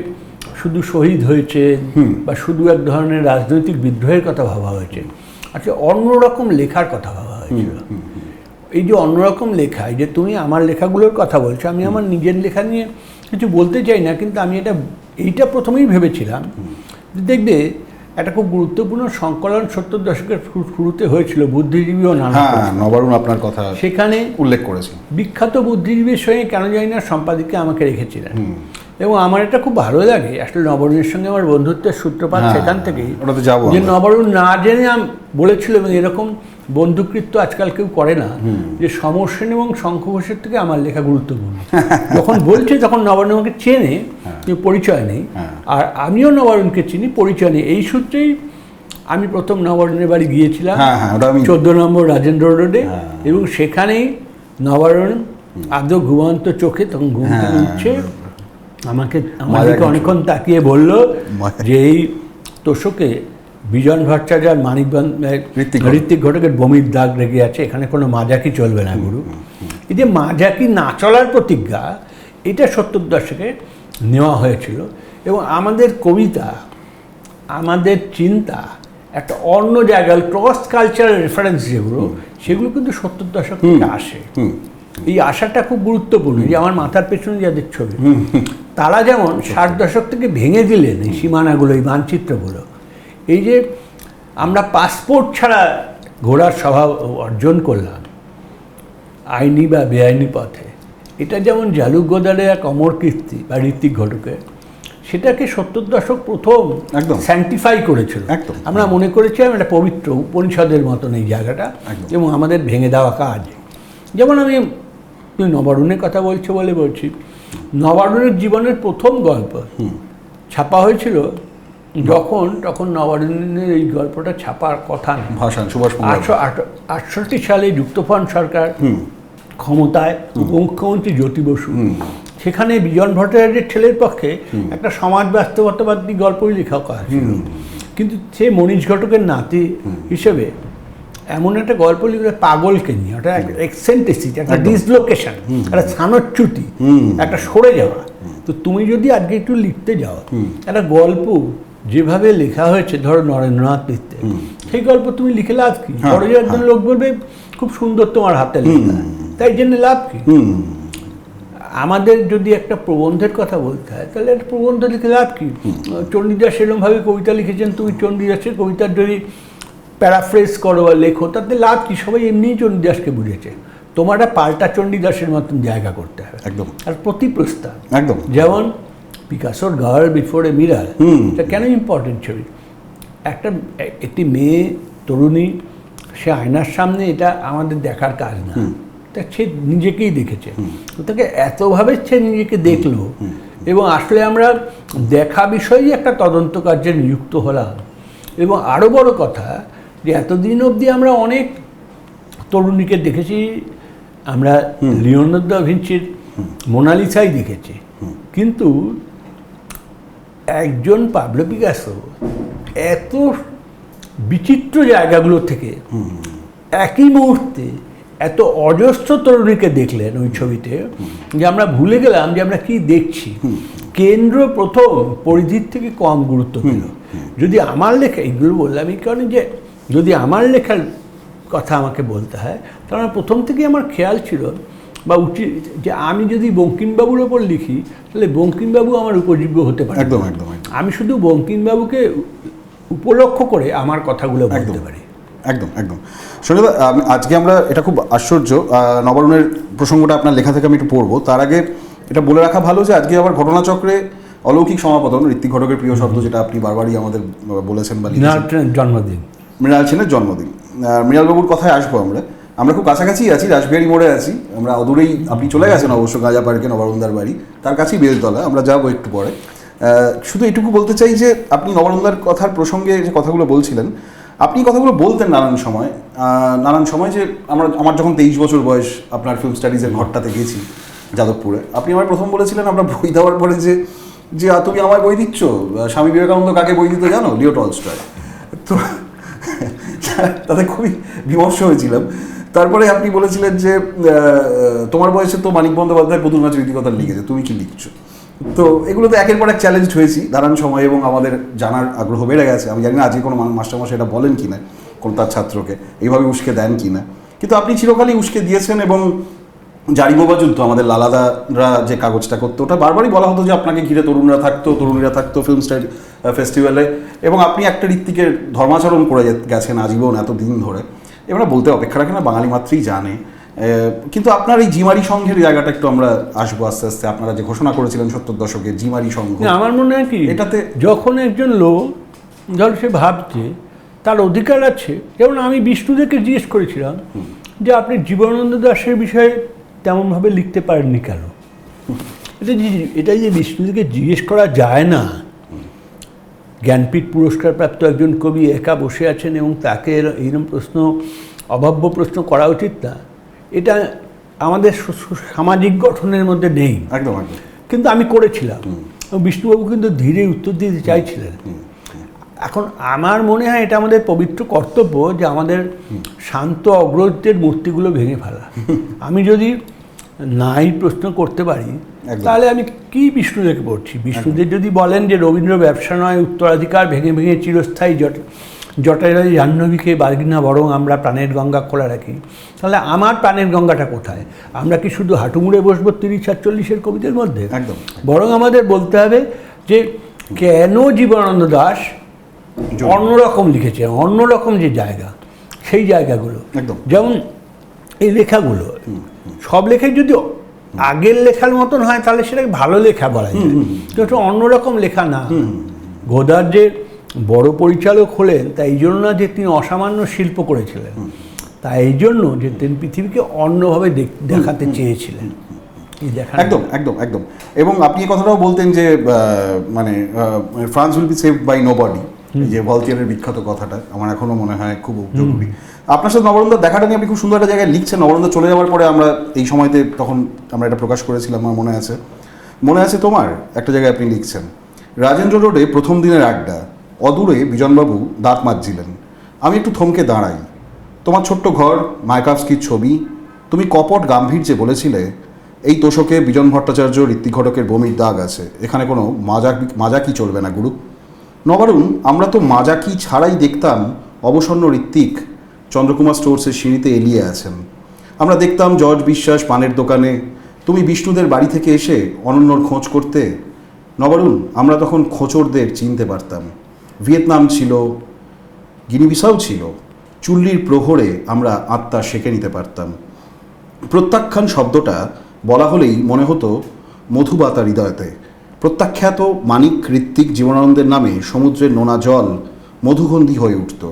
শুধু শহীদ হয়েছে বা শুধু এক ধরনের রাজনৈতিক বিদ্রোহের কথা ভাবা হয়েছে, আচ্ছা অন্যরকম লেখার কথা ভাবা হয়েছিল। এই যে অন্যরকম লেখা, এই যে তুমি আমার লেখাগুলোর কথা বলছো, আমি আমার নিজের লেখা নিয়ে কিছু বলতে চাই না, কিন্তু আমি এইটা প্রথমেই ভেবেছিলাম। দেখবে একটা খুব গুরুত্বপূর্ণ সংকলন 70 দশকের শুরুতে হয়েছিল, বুদ্ধিজীবী ও নানা। নবারুণ আপনার কথা সেখানে উল্লেখ করেছে। বিখ্যাত বুদ্ধিজীবীর সঙ্গে কেন জানি না সম্পাদিকা আমাকে রেখেছিলেন, এবং আমার এটা খুব ভালো লাগে। আসলে নবারুণের সঙ্গে আমার বন্ধুত্বের সূত্রপাত সেখান থেকেই, যে নবারুণ না জেনে বলেছিল, এবং এরকম বন্ধুকৃত্য আজকাল কেউ করে না, যে সমর সেন এবং শঙ্খ ঘোষের থেকে আমার লেখা গুরুত্বপূর্ণ। যখন বলছে তখন নবারুণ আমাকে চেনে, পরিচয় নেই, আর আমিও নবারুণকে চিনি, পরিচয় নেই। এই সূত্রেই আমি প্রথম নবারুণের বাড়ি গিয়েছিলাম 14 নম্বর রাজেন্দ্র রোডে, এবং সেখানেই নবারুণ আদৌ ঘুমন্ত চোখে, তখন ঘুম থেকে উঠছে, আমাদেরকে অনেকক্ষণ তাকিয়ে বলল যে এই তোষকে বিজন ভট্টাচার্য, ঋত্বিক ঘটকের বমির দাগ লেগে আছে, এখানে কোনো মাজাকি চলবে না গুরু। এই যে মাজাকি না চলার প্রতিজ্ঞা, এটা 70 দশকে নেওয়া হয়েছিল, এবং আমাদের কবিতা, আমাদের চিন্তা একটা অন্য জায়গায় ক্রস কালচারাল রেফারেন্স যেগুলো, সেগুলো কিন্তু 70 দশক থেকে আসে। এই আশাটা খুব গুরুত্বপূর্ণ, যে আমার মাথার পেছনে যাদের ছবি, তারা যেমন 60 দশক থেকে ভেঙে দিলেন এই সীমানাগুলো, এই মানচিত্রগুলো। এই যে আমরা পাসপোর্ট ছাড়া ঘোরার স্বভাব অর্জন করলাম আইনি বা বেআইনি পথে, এটা যেমন জালুক গোদারের এক অমর কীর্তি বা ঋত্বিক ঘটকের, সেটাকে 70 দশক প্রথম স্যান্টিফাই করেছিল। আমরা মনে করেছিলাম এটা পবিত্র উপনিষদের মতন এই জায়গাটা, এবং আমাদের ভেঙে দেওয়া কাজ। যেমন আমি তুমি নবারুণের কথা বলছো বলে বলছি, নবারুণের জীবনের প্রথম গল্প ছাপা হয়েছিল তখন নবারুণের এই গল্পটা ছাপার কথা না। 1868 সালে যুক্তফ্রন্ট সরকার ক্ষমতায়, মুখ্যমন্ত্রী জ্যোতি বসু, সেখানে বিজন ভট্টাচার্যের ছেলের পক্ষে একটা সমাজ বাস্তবতাবাদী গল্পই লেখা ছিল, কিন্তু সে মনীষ ঘটকের নাতি হিসেবে এমন একটা গল্প লিখলে পাগলকে নিয়ে, ওটা এক্সেন্ট্রিসিটি, একটা ডিসলোকেশন, একটা স্থানচ্যুতি, একটা সরে যাওয়া। তো তুমি যদি আজকে একটু লিখতে যাও একটা গল্প যেভাবে লেখা হয়েছে, ধরো নরেন্দ্রনাথ মিত্রের, সেই গল্প তুমি লিখে লাভ কি? পরে একজন লোক বলবে খুব সুন্দর তোমার হাতে লেখা, তাই জন্য লাভ কি? আমাদের যদি একটা প্রবন্ধের কথা বলতে হয়, তাহলে একটা প্রবন্ধ লিখে লাভ কি? চণ্ডীদাস এরকমভাবে কবিতা লিখেছেন, তুমি চণ্ডীদাসের কবিতার যদি প্যারাফ্রেজ করো বা লেখো, তাতে লাভ কি? সবাই এমনিই চণ্ডীদাসকে বুঝেছে, তোমার একটা পাল্টা চণ্ডীদাসের মতন জায়গা করতে হবে। একদম। আর প্রতি প্রস্তাব, যেমন পিকাসোর গার্ল বিফোর এ মিরার, এটা কেন ইম্পর্টেন্ট ছবি? একটি মেয়ে তরুণী, সে আয়নার সামনে, এটা আমাদের দেখার কাজ না, তা সে নিজেকেই দেখেছে, তাকে এতভাবে সে নিজেকে দেখলো, এবং আসলে আমরা দেখা বিষয়েই একটা তদন্ত কার্যে নিযুক্ত হলাম। এবং আরও বড় কথা, যে এতদিন অবধি আমরা অনেক তরুণীকে দেখেছি, আমরা লিওনার্দো দা ভিঞ্চির মোনালিসাই দেখেছি, কিন্তু একজন পাবলো পিকাসো এত বিচিত্র জায়গাগুলো থেকে একই মুহূর্তে এত অজস্র তরুণীকে দেখলেন ওই ছবিতে, যে আমরা ভুলে গেলাম যে আমরা কি দেখছি। কেন্দ্র প্রথম পরিধির থেকে কম গুরুত্ব পেল। যদি আমার লেখা, এগুলো বললাম এই কারণে যে যদি আমার লেখার কথা আমাকে বলতে হয়, তাহলে প্রথম থেকেই আমার খেয়াল ছিল বা উচিত যে আমি যদি বঙ্কিমবাবুর ওপর লিখি, তাহলে বঙ্কিমবাবু আমার উপজীব্য হতে পারে। একদম একদম। আমি শুধু বঙ্কিমবাবুকে উপলক্ষ করে আমার কথাগুলো বলতে পারি। একদম একদম। সঞ্জয়দা, আজকে আমরা এটা খুব আশ্চর্য, নবারুণের প্রসঙ্গটা আপনার লেখা থেকে আমি একটু পড়বো। তার আগে এটা বলে রাখা ভালো যে আজকে আবার ঘটনাচক্রে অলৌকিক সমাপতন, ঋত্বিক ঘটকের প্রিয় শব্দ, যেটা আপনি বারবারই আমাদের বলেছেন বা জন্মদিন, মৃণাল সেনের জন্মদিন। মৃণালবাবুর কথায় আসবো। আমরা খুব কাছাকাছি আছি, রাসবিহারী মোড়ে আছি আমরা, অদূরেই আপনি চলে গেছেন অবশ্য গাঁজা পার্কে, নবারুণদার বাড়ি, তার কাছেই বেলতলা, আমরা যাবো একটু পরে। শুধু এটুকু বলতে চাই যে আপনি নবারুণদার কথার প্রসঙ্গে যে কথাগুলো বলছিলেন, আপনি কথাগুলো বলতেন নানান সময় যে আমার যখন 23 বছর বয়স, আপনার ফিল্ম স্টাডিজের ঘরটাতে গেছি যাদবপুরে, আপনি আমার প্রথম বলেছিলেন আমরা বই দেওয়ার পরে যে যে তুমি আমায় বই দিচ্ছ, স্বামী বিবেকানন্দ কাকে বই দিতে জানো? Leo Tolstoy. তো তাতে খুবই বিমর্ষ হয়েছিলাম। তারপরে আপনি বলেছিলেন যে তোমার বয়সে তো মানিক বন্দ্যোপাধ্যায় পুতুল নাচের ইতিকথা লিখেছে, তুমি কি লিখছো? তো এগুলো তো একের পর এক চ্যালেঞ্জ হয়েছি দাঁড়ান সময়, এবং আমাদের জানার আগ্রহ বেড়ে গেছে। আমি জানি না আজকে কোনো মাস্টারমশাই এটা বলেন কিনা, কোন তার ছাত্রকে এইভাবে উস্কে দেন কিনা, কিন্তু আপনি চিরকালই উস্কে দিয়েছেন। এবং জারিবোবা যুদ্ধ, আমাদের লালাদারা যে কাগজটা করতো, ওটা বারবারই বলা হতো যে আপনাকে ঘিরে তরুণীরা থাকতো ফিল্ম ফেস্টিভ্যালে, এবং আপনি একটা ঋত্বিকের ধর্মাচরণ করে গেছেন আজীবন এতদিন ধরে। এবার বলতে অপেক্ষা রাখে না, বাঙালি মাত্রই জানে। কিন্তু আপনার এই জিমারি সংঘের জায়গাটা একটু আমরা আসবো আস্তে আস্তে। আপনারা যে ঘোষণা করেছিলেন 70 দশকে জিমারি সংঘ, আমার মনে হয় কি এটাতে যখন একজন লোক ধর সে ভাবছে তার অধিকার আছে, যেমন আমি বিষ্ণুদেরকে জিজ্ঞেস করেছিলাম যে আপনি জীবনানন্দ দাশের বিষয়ে তেমনভাবে লিখতে পারেননি কেন? এটা যে বিষ্ণুদেরকে জিজ্ঞেস করা যায় না। জ্ঞানপীঠ পুরস্কারপ্রাপ্ত একজন কবি একা বসে আছেন এবং তাকে এইরকম প্রশ্ন, অভাব্য প্রশ্ন করা উচিত না। এটা আমাদের সামাজিক গঠনের মধ্যে নেই। একদম একদম। কিন্তু আমি করেছিলাম, বিষ্ণুবাবু কিন্তু ধীরে উত্তর দিতে চাইছিলেন। এখন আমার মনে হয় এটা আমাদের পবিত্র কর্তব্য যে আমাদের শান্ত অগ্রজদের মূর্তিগুলো ভেঙে ফেলা। আমি যদি নাই প্রশ্ন করতে পারি তাহলে আমি কি বিষ্ণুদেরকে পড়ছি? বিষ্ণুদেব যদি বলেন যে রবীন্দ্র ব্যবসা নয় উত্তরাধিকার, ভেঙে ভেঙে চিরস্থায়ী জটায়ুর জাহ্নবীকে বাগি না বরং আমরা প্রাণের গঙ্গা খোলা রাখি, তাহলে আমার প্রাণের গঙ্গাটা কোথায়? আমরা কি শুধু হাঁটুমুড়ে বসবো 30-40-এর কবিদের মধ্যে? একদম। বরং আমাদের বলতে হবে যে কেন জীবনানন্দ দাশ অন্যরকম লিখেছে, অন্যরকম যে জায়গা, সেই জায়গাগুলো। যেমন এই লেখাগুলো, সব লেখাই যদি আগের লেখার মতন হয় তাহলে সেটাকে ভালো লেখা বলা যায়, কিন্তু অন্যরকম লেখা না। গোদার যে বড় পরিচালক হলেন তা এই জন্য না যে তিনি অসামান্য শিল্প করেছিলেন, তা এই জন্য যে তিনি পৃথিবীকে অন্যভাবে দেখাতে চেয়েছিলেন। একদম একদম একদম। এবং আপনি এই কথাটাও বলতেন যে মানে France will be saved by nobody, যে ভলতেয়ারের বিখ্যাত কথাটা আমার এখনো মনে হয় খুব জরুরি। আপনার সাথে নবরন্দর দেখাটা নিয়ে আপনি খুব সুন্দর একটা জায়গায় লিখছেন। নবরন্দ চলে যাওয়ার পরে আমরা এই সময়তে তখন আমরা এটা প্রকাশ করেছিলাম, আমার মনে আছে তোমার একটা জায়গায় আপনি লিখছেন, রাজেন্দ্র রোডে প্রথম দিনের আড্ডা, অদূরে বিজনবাবু দাঁত মাজছিলেন, আমি একটু থমকে দাঁড়াই, তোমার ছোট্ট ঘর, মায়াকস্কির ছবি, তুমি কপট গাম্ভীর্যে বলেছিলে এই তোষকে বিজন ভট্টাচার্য, ঋত্বিক ঘটকের বমির দাগ আছে, এখানে কোনো মাজাকি চলবে না গুরু। নবারুণ, আমরা তো মাজাকি ছাড়াই দেখতাম অবসন্ন ঋত্বিক চন্দ্রকুমার স্টোর্সের সিঁড়িতে এলিয়ে আছেন, আমরা দেখতাম জর্জ বিশ্বাস পানের দোকানে, তুমি বিষ্ণুদের বাড়ি থেকে এসে অনন্যর খোঁজ করতে। নবারুণ, আমরা তখন খোঁচরদের চিনতে পারতাম, ভিয়েতনাম ছিল, গিনিবিসাউ ছিল, চুল্লির প্রহরে আমরা আত্মা সেঁকে নিতে পারতাম। প্রত্যাখ্যান শব্দটা বলা হলেই মনে হতো মধুবাতা হৃদয়তে। প্রত্যাখ্যাত মানিক, ঋত্বিক, জীবনানন্দের নামে সমুদ্রের নোনা জল মধুগন্ধি হয়ে উঠত।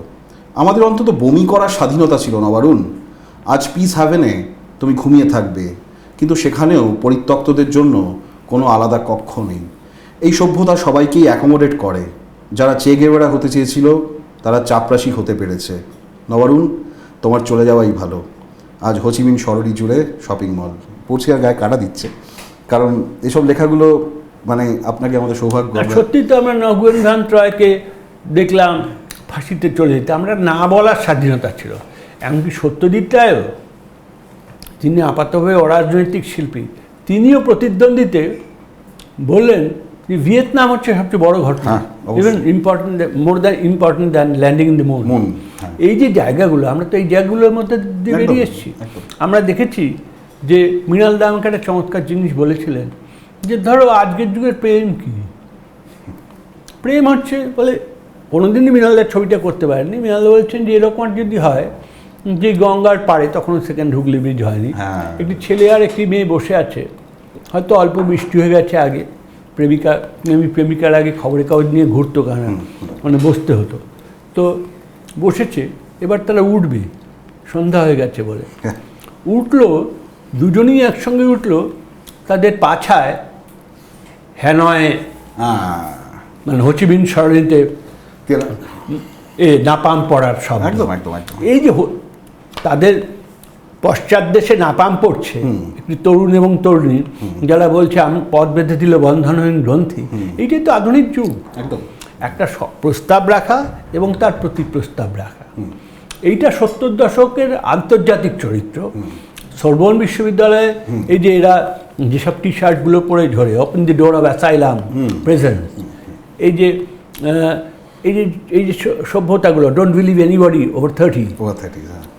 আমাদের অন্তত বমি করার স্বাধীনতা ছিল নবারুণ। আজ পিস হ্যাভেনে তুমি ঘুমিয়ে থাকবে, কিন্তু সেখানেও পরিত্যক্তদের জন্য কোনো আলাদা কক্ষ নেই। এই সভ্যতা সবাইকেই অ্যাকোমোডেট করে, যারা চে গেভারা হতে চেয়েছিল তারা চাপরাশি হতে পেরেছে। নবারুণ, তোমার চলে যাওয়াই ভালো। আজ হোচিমিন শহরই জুড়ে শপিং মল। পড়ছি আর গায়ে কাটা দিচ্ছে, কারণ এসব লেখাগুলো মানে আপনাকে আমাদের সৌভাগ্য। সত্যি তো আমরা নগেন্দ্রনাথ রায়কে দেখলাম ফাঁসিতে চলে যেতে, আমরা না বলার স্বাধীনতা ছিল। এমনকি সত্যজিৎ রায়ও, তিনি আপাতভাবে অরাজনৈতিক শিল্পী, তিনিও প্রতিদ্বন্দ্বিতে বললেন যে ভিয়েতনাম হচ্ছে সবচেয়ে বড় ঘটনা, even important, more than important than landing in the moon. এই যে জায়গাগুলো, আমরা তো এই জায়গাগুলোর মধ্যে দিয়ে বেরিয়ে এসেছি। আমরা দেখেছি যে মৃণাল দা আমাকে একটা চমৎকার জিনিস বলেছিলেন যে ধরো আজকের যুগের প্রেম কি, প্রেম হচ্ছে বলে কোনোদিনই মৃণালদার ছবিটা করতে পারেননি। মৃণালদা বলছেন যে এরকম যদি হয় যে গঙ্গার পাড়ে, তখন সেকেন্ড হুগলি ব্রিজ হয়নি, একটি ছেলে আর একটি মেয়ে বসে আছে, হয়তো অল্প বৃষ্টি হয়ে গেছে, আগে প্রেমিকার আগে খবরের কাগজ নিয়ে ঘুরতো, কারণ মানে বসতে হতো, তো বসেছে, এবার তারা উঠবে, সন্ধ্যা হয়ে গেছে বলে উঠলো, দুজনেই একসঙ্গে উঠলো, তাদের পাছায় হ্যানয় মানে হোচিমিন সরণিতে নাপাম পড়ার সব, একদম একদম একদম। এই যে তাদের পশ্চাৎ দেশে নাপাম পড়ছে একটি তরুণ এবং তরুণী যারা বলছে আমি পথ বেঁধে দিল বন্ধনহীন গ্রন্থি, এইটাই তো আধুনিক যুগ। একদম একটা প্রস্তাব রাখা এবং তার প্রতি প্রস্তাব রাখা, এইটা 70 দশকের আন্তর্জাতিক চরিত্র। সোরবন বিশ্ববিদ্যালয়ে এই যে এরা যেসব টি শার্টগুলো পরে ঝরে, open the door of asylum present, এই যে সভ্যতাগুলো, ডোন্ট বিলিভ এনিবডি ওভার 30,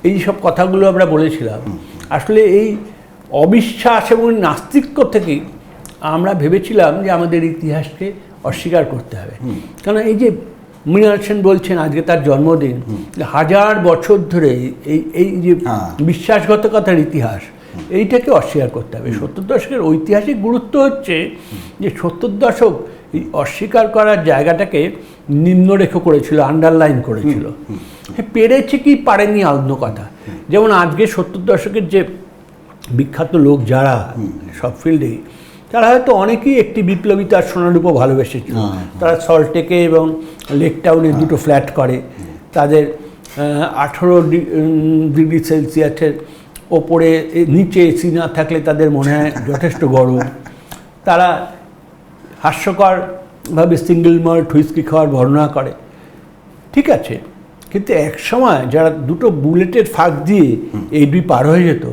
এই সব কথাগুলো আমরা বলেছিলাম। আসলে এই অবিশ্বাস এবং নাস্তিক্য থেকেই আমরা ভেবেছিলাম যে আমাদের ইতিহাসকে অস্বীকার করতে হবে। কারণ এই যে মৃণাল সেন বলছেন আজকে তার জন্মদিন, 1000 বছর ধরে এই যে বিশ্বাসঘাতকতার ইতিহাস, এইটাকে অস্বীকার করতে হবে। 70 দশকের ঐতিহাসিক গুরুত্ব হচ্ছে যে 70 দশক এই অস্বীকার করার জায়গাটাকে নিম্নরেখ করেছিল, আন্ডারলাইন করেছিল। পেরেছে কি পারেনি অন্য কথা। যেমন আজকে 70 দশকের যে বিখ্যাত লোক যারা সব ফিল্ডে, তারা হয়তো অনেকেই একটি বিপ্লবী তার সোনারূপও ভালোবেসেছিল। তারা সল্টটেকে এবং লেক টাউনে দুটো ফ্ল্যাট করে, তাদের 18 ডিগ্রি সেলসিয়াসের ওপরে নিচে এসি না থাকলে তাদের মনে হয় যথেষ্ট গরম। তারা হাস্যকরভাবে সিঙ্গেল মল্ট হুইস্কি খাওয়ার বর্ণনা করে, ঠিক আছে। কিন্তু এক সময় যারা দুটো বুলেটের ফাঁক দিয়ে এই দুই পার হয়ে যেত,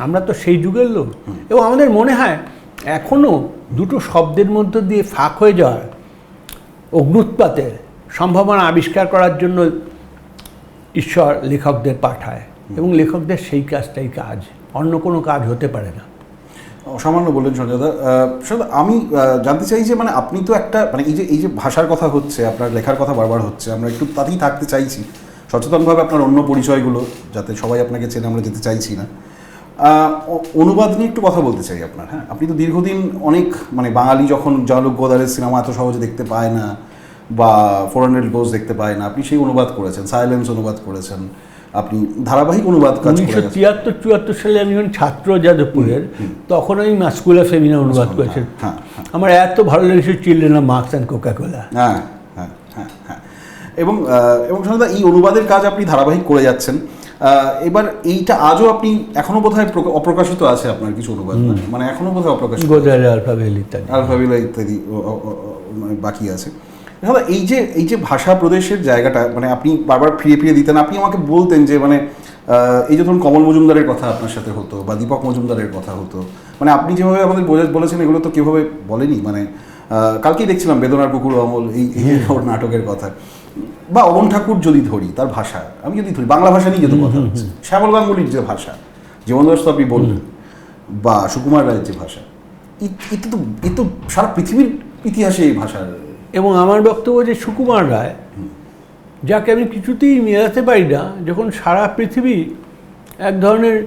আমরা তো সেই যুগের লোক। এবং আমাদের মনে হয় এখনও দুটো শব্দের মধ্য দিয়ে ফাঁক হয়ে যাওয়ার অগ্নুৎপাতের সম্ভাবনা আবিষ্কার করার জন্য ঈশ্বর লেখকদের পাঠায়, এবং লেখকদের সেই কাজটাই কাজ, অন্য কোনো কাজ হতে পারে না। অসামান্য বললেন সঞ্জয়দা। আমি জানতে চাই যে মানে আপনি তো একটা মানে এই যে ভাষার কথা হচ্ছে, আপনার লেখার কথা বারবার হচ্ছে, আমরা একটু তাতেই থাকতে চাইছি সচেতনভাবে, আপনার অন্য পরিচয়গুলো যাতে সবাই আপনাকে চেনে আমরা যেতে চাইছি না। অনুবাদ নিয়ে একটু কথা বলতে চাই আপনার। হ্যাঁ, আপনি তো দীর্ঘদিন অনেক মানে বাঙালি যখন জনক গোদারের সিনেমা এত সহজে দেখতে পায় না বা 400 গোজ দেখতে পায় না, আপনি সেই অনুবাদ করেছেন, সাইলেন্স অনুবাদ করেছেন, আপনি ধারাবাহিক অনুবাদ কাজ করেছেন। 1973-74 সালে আমি যখন ছাত্র যাদবপুরের, তখন আমি মাস্কুলা ফেমিনা অনুবাদ করেছি। আমার এত ভালো লেগেছে children of marks and Coca-Cola. হ্যাঁ হ্যাঁ হ্যাঁ হ্যাঁ। এবং সঞ্জয়দা এই অনুবাদের কাজ আপনি ধারাবাহিক করে যাচ্ছেন। এবার এইটা আজও আপনি এখনো বোধহয় অপ্রকাশিত আছে আপনার কিছু অনুবাদ, মানে এখনো বোধহয় অপ্রকাশিত, আলফাবেলা ইত্যাদি বাকি আছে। দাদা এই যে ভাষা প্রদেশের জায়গাটা মানে আপনি বারবার ফিরে ফিরে দিতেন, আপনি আমাকে বলতেন যে মানে এই যে ধরুন কমল মজুমদারের কথা আপনার সাথে হতো বা দীপক মজুমদারের কথা হতো, মানে আপনি যেভাবে আমাদের বলেছেন এগুলো তো কেউভাবে বলেনি। মানে কালকেই দেখছিলাম বেদনার কুকুর অমল এই ওর নাটকের কথা, বা অবন ঠাকুর যদি ধরি তার ভাষা, আমি যদি ধরি বাংলা ভাষা নিয়ে যেত কথা হচ্ছে, শ্যামল গাঙ্গুলির যে ভাষা, জীবন দাস তো আপনি বললেন, বা সুকুমার রায়ের যে ভাষা, এ তো সারা পৃথিবীর ইতিহাসে এই ভাষার। এবং আমার বক্তব্য যে সুকুমার রায়, যাকে আমি কিছুতেই মেলাতে পারি না, যখন সারা পৃথিবী এক ধরনের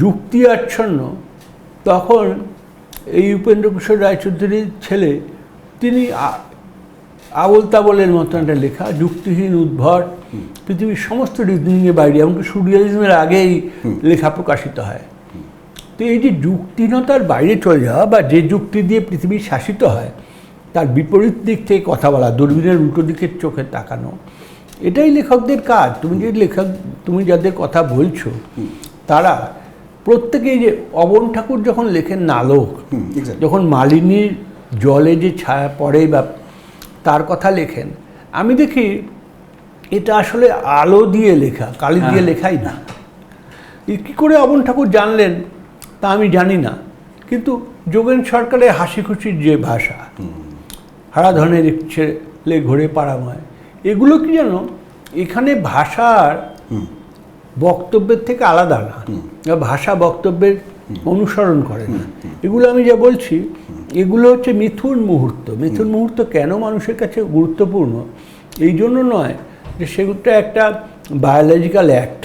যুক্তি আচ্ছন্ন, তখন এই উপেন্দ্র কিশোর রায়চৌধুরীর ছেলে তিনি আবল তাবলের মতো একটা লেখা, যুক্তিহীন, উদ্ভট, পৃথিবীর সমস্ত রিজনিংয়ের বাইরে, এমনকি সুরিয়ালিজমের আগেই লেখা প্রকাশিত হয়। তো এই যে যুক্তিহীনতার বাইরে চলে যাওয়া, বা যে যুক্তি দিয়ে পৃথিবী শাসিত হয় তার বিপরীত দিক থেকে কথা বলা, দূরবীনের উল্টো দিকের চোখে তাকানো, এটাই লেখকদের কাজ। তুমি যাদের কথা বলছো তারা প্রত্যেকেই, যে অবন ঠাকুর যখন লেখেন নালক, যখন মালিনীর জলে যে ছায়া পড়ে বা তার কথা লেখেন, আমি দেখি এটা আসলে আলো দিয়ে লেখা, কালি দিয়ে লেখাই না। কী করে অবন ঠাকুর জানলেন তা আমি জানি না, কিন্তু যোগেন সরকারের হাসি খুশির যে ভাষা, হারাধনের ছেলে ঘোরে পাড়াময়, এগুলো কি যেন এখানে ভাষার বক্তব্যের থেকে আলাদা না, ভাষা বক্তব্যের অনুসরণ করে না। এগুলো আমি যা বলছি, এগুলো হচ্ছে মিথুন মুহূর্ত। মিথুন মুহূর্ত কেন মানুষের কাছে গুরুত্বপূর্ণ? এই জন্য নয় যে সেগুলোটা একটা বায়োলজিক্যাল অ্যাক্ট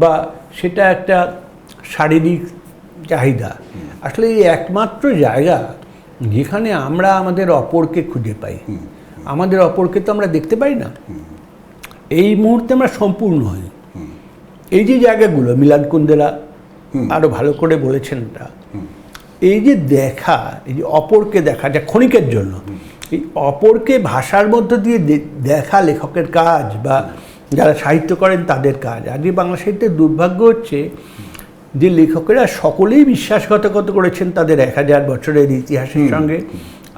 বা সেটা একটা শারীরিক চাহিদা। আসলে এই একমাত্র জায়গা যেখানে আমরা আমাদের অপরকে খুঁজে পাই। আমাদের অপরকে তো আমরা দেখতে পাই না, এই মুহূর্তে আমরা সম্পূর্ণ হই। এই যে জায়গাগুলো মিলাদ কুন্দেরা আরও ভালো করে বলেছেন, এটা এই যে দেখা, এই যে অপরকে দেখা, যা ক্ষণিকের জন্য, এই অপরকে ভাষার মধ্য দিয়ে দেখা লেখকের কাজ, বা যারা সাহিত্য করেন তাদের কাজ। আজকে বাংলা সাহিত্যের দুর্ভাগ্য হচ্ছে যে লেখকেরা সকলেই বিশ্বাসঘাতকতা করেছেন তাদের 1000 বছরের ইতিহাসের সঙ্গে,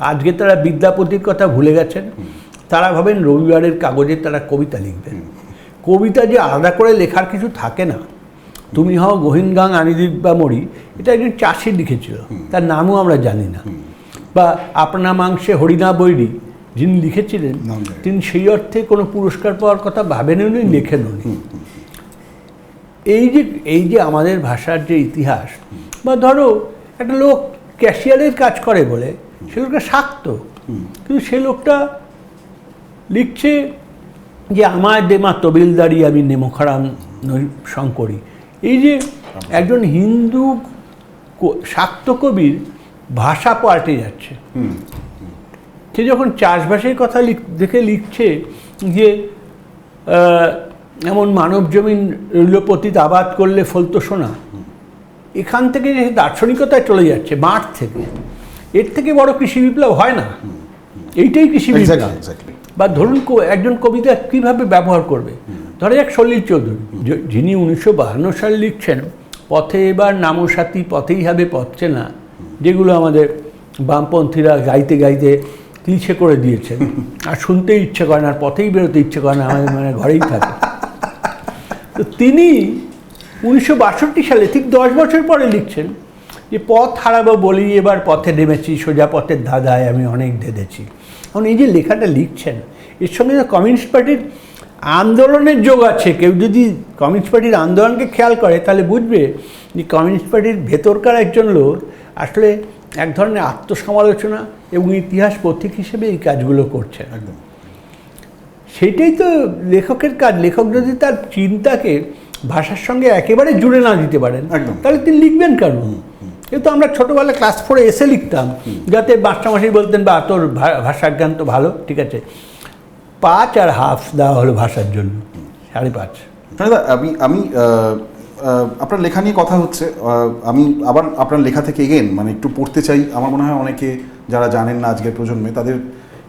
আজকে তারা বিদ্যাপতির কথা ভুলে গেছেন। তারা ভাবেন রবিবারের কাগজে তারা কবিতা লিখবেন। কবিতা যে আলাদা করে লেখার কিছু থাকে না। তুমি হও গহীনগাং আনিদিপ বা মরি, এটা একজন চাষি লিখেছিল, তার নামও আমরা জানি না। বা আপনা মাংসে হরিণা বৈরী যিনি লিখেছিলেন, তিনি সেই অর্থে কোনো পুরস্কার পাওয়ার কথা ভাবেননি, লেখেননি। এই যে আমাদের ভাষার যে ইতিহাস, বা ধরো একটা লোক ক্যাশিয়ারের কাজ করে বলে সে লোকটা শাক্ত, কিন্তু সে লোকটা লিখছে যে আমার দেমা তবিলদারি আমি নেমোখারাম শঙ্করী। এই যে একজন হিন্দু শাক্ত কবির ভাষা পাল্টে যাচ্ছে। সে যখন চাষবাসের কথা দেখে লিখছে যে এমন মানব জমিন রইলপতিত আবাদ করলে ফলতো সোনা, এখান থেকে যে দার্শনিকতায় চলে যাচ্ছে মাঠ থেকে, এর থেকে বড় কৃষি বিপ্লব হয় না। এইটাই কৃষি বিপ্লব। বা ধরুন একজন কবিতা কীভাবে ব্যবহার করবে, ধরা যাক সলিল চৌধুরী, যিনি 1952 সালে লিখছেন পথে এবার নামো সাথী পথেই হবে পথ চেনা, যেগুলো আমাদের বামপন্থীরা গাইতে গাইতে ক্লিশে করে দিয়েছেন, আর শুনতেই ইচ্ছে করে না, আর পথেই বেরোতে ইচ্ছে করে না, আমাদের মানে ঘরেই থাকে। তো তিনি 1962 সালে ঠিক 10 বছর পরে লিখছেন যে পথ হারাবো বলি এবার পথে নেমেছি, সোজা পথের ধাঁধায় আমি অনেক ধেঁধেছি। এখন এই যে লেখাটা লিখছেন, এর সঙ্গে কমিউনিস্ট পার্টির আন্দোলনের যোগ আছে। কেউ যদি কমিউনিস্ট পার্টির আন্দোলনকে খেয়াল করে তাহলে বুঝবে যে কমিউনিস্ট পার্টির ভেতরকার একজন লোক আসলে এক ধরনের আত্মসমালোচনা এবং ইতিহাস পথিক হিসেবে এই কাজগুলো করছে। একদম সেইটাই তো লেখকের কাজ। লেখক যদি তার চিন্তাকে ভাষার সঙ্গে একেবারে জুড়ে না দিতে পারেন, তাহলে তিনি লিখবেন কেন? কিন্তু আমরা ছোটোবেলা ক্লাস 4 এসে লিখতাম, যাতে মাস্টারমশাই বলতেন বা তোর ভাষার জ্ঞান তো ভালো, ঠিক আছে 5 আর হাফ দেওয়া হলো ভাষার জন্য, 5.5। দাদা আমি আপনার লেখা নিয়ে কথা হচ্ছে, আমি আবার আপনার লেখা থেকে এগেন মানে একটু পড়তে চাই। আমার মনে হয় অনেকে যারা জানেন না আজকের প্রজন্মে, তাদের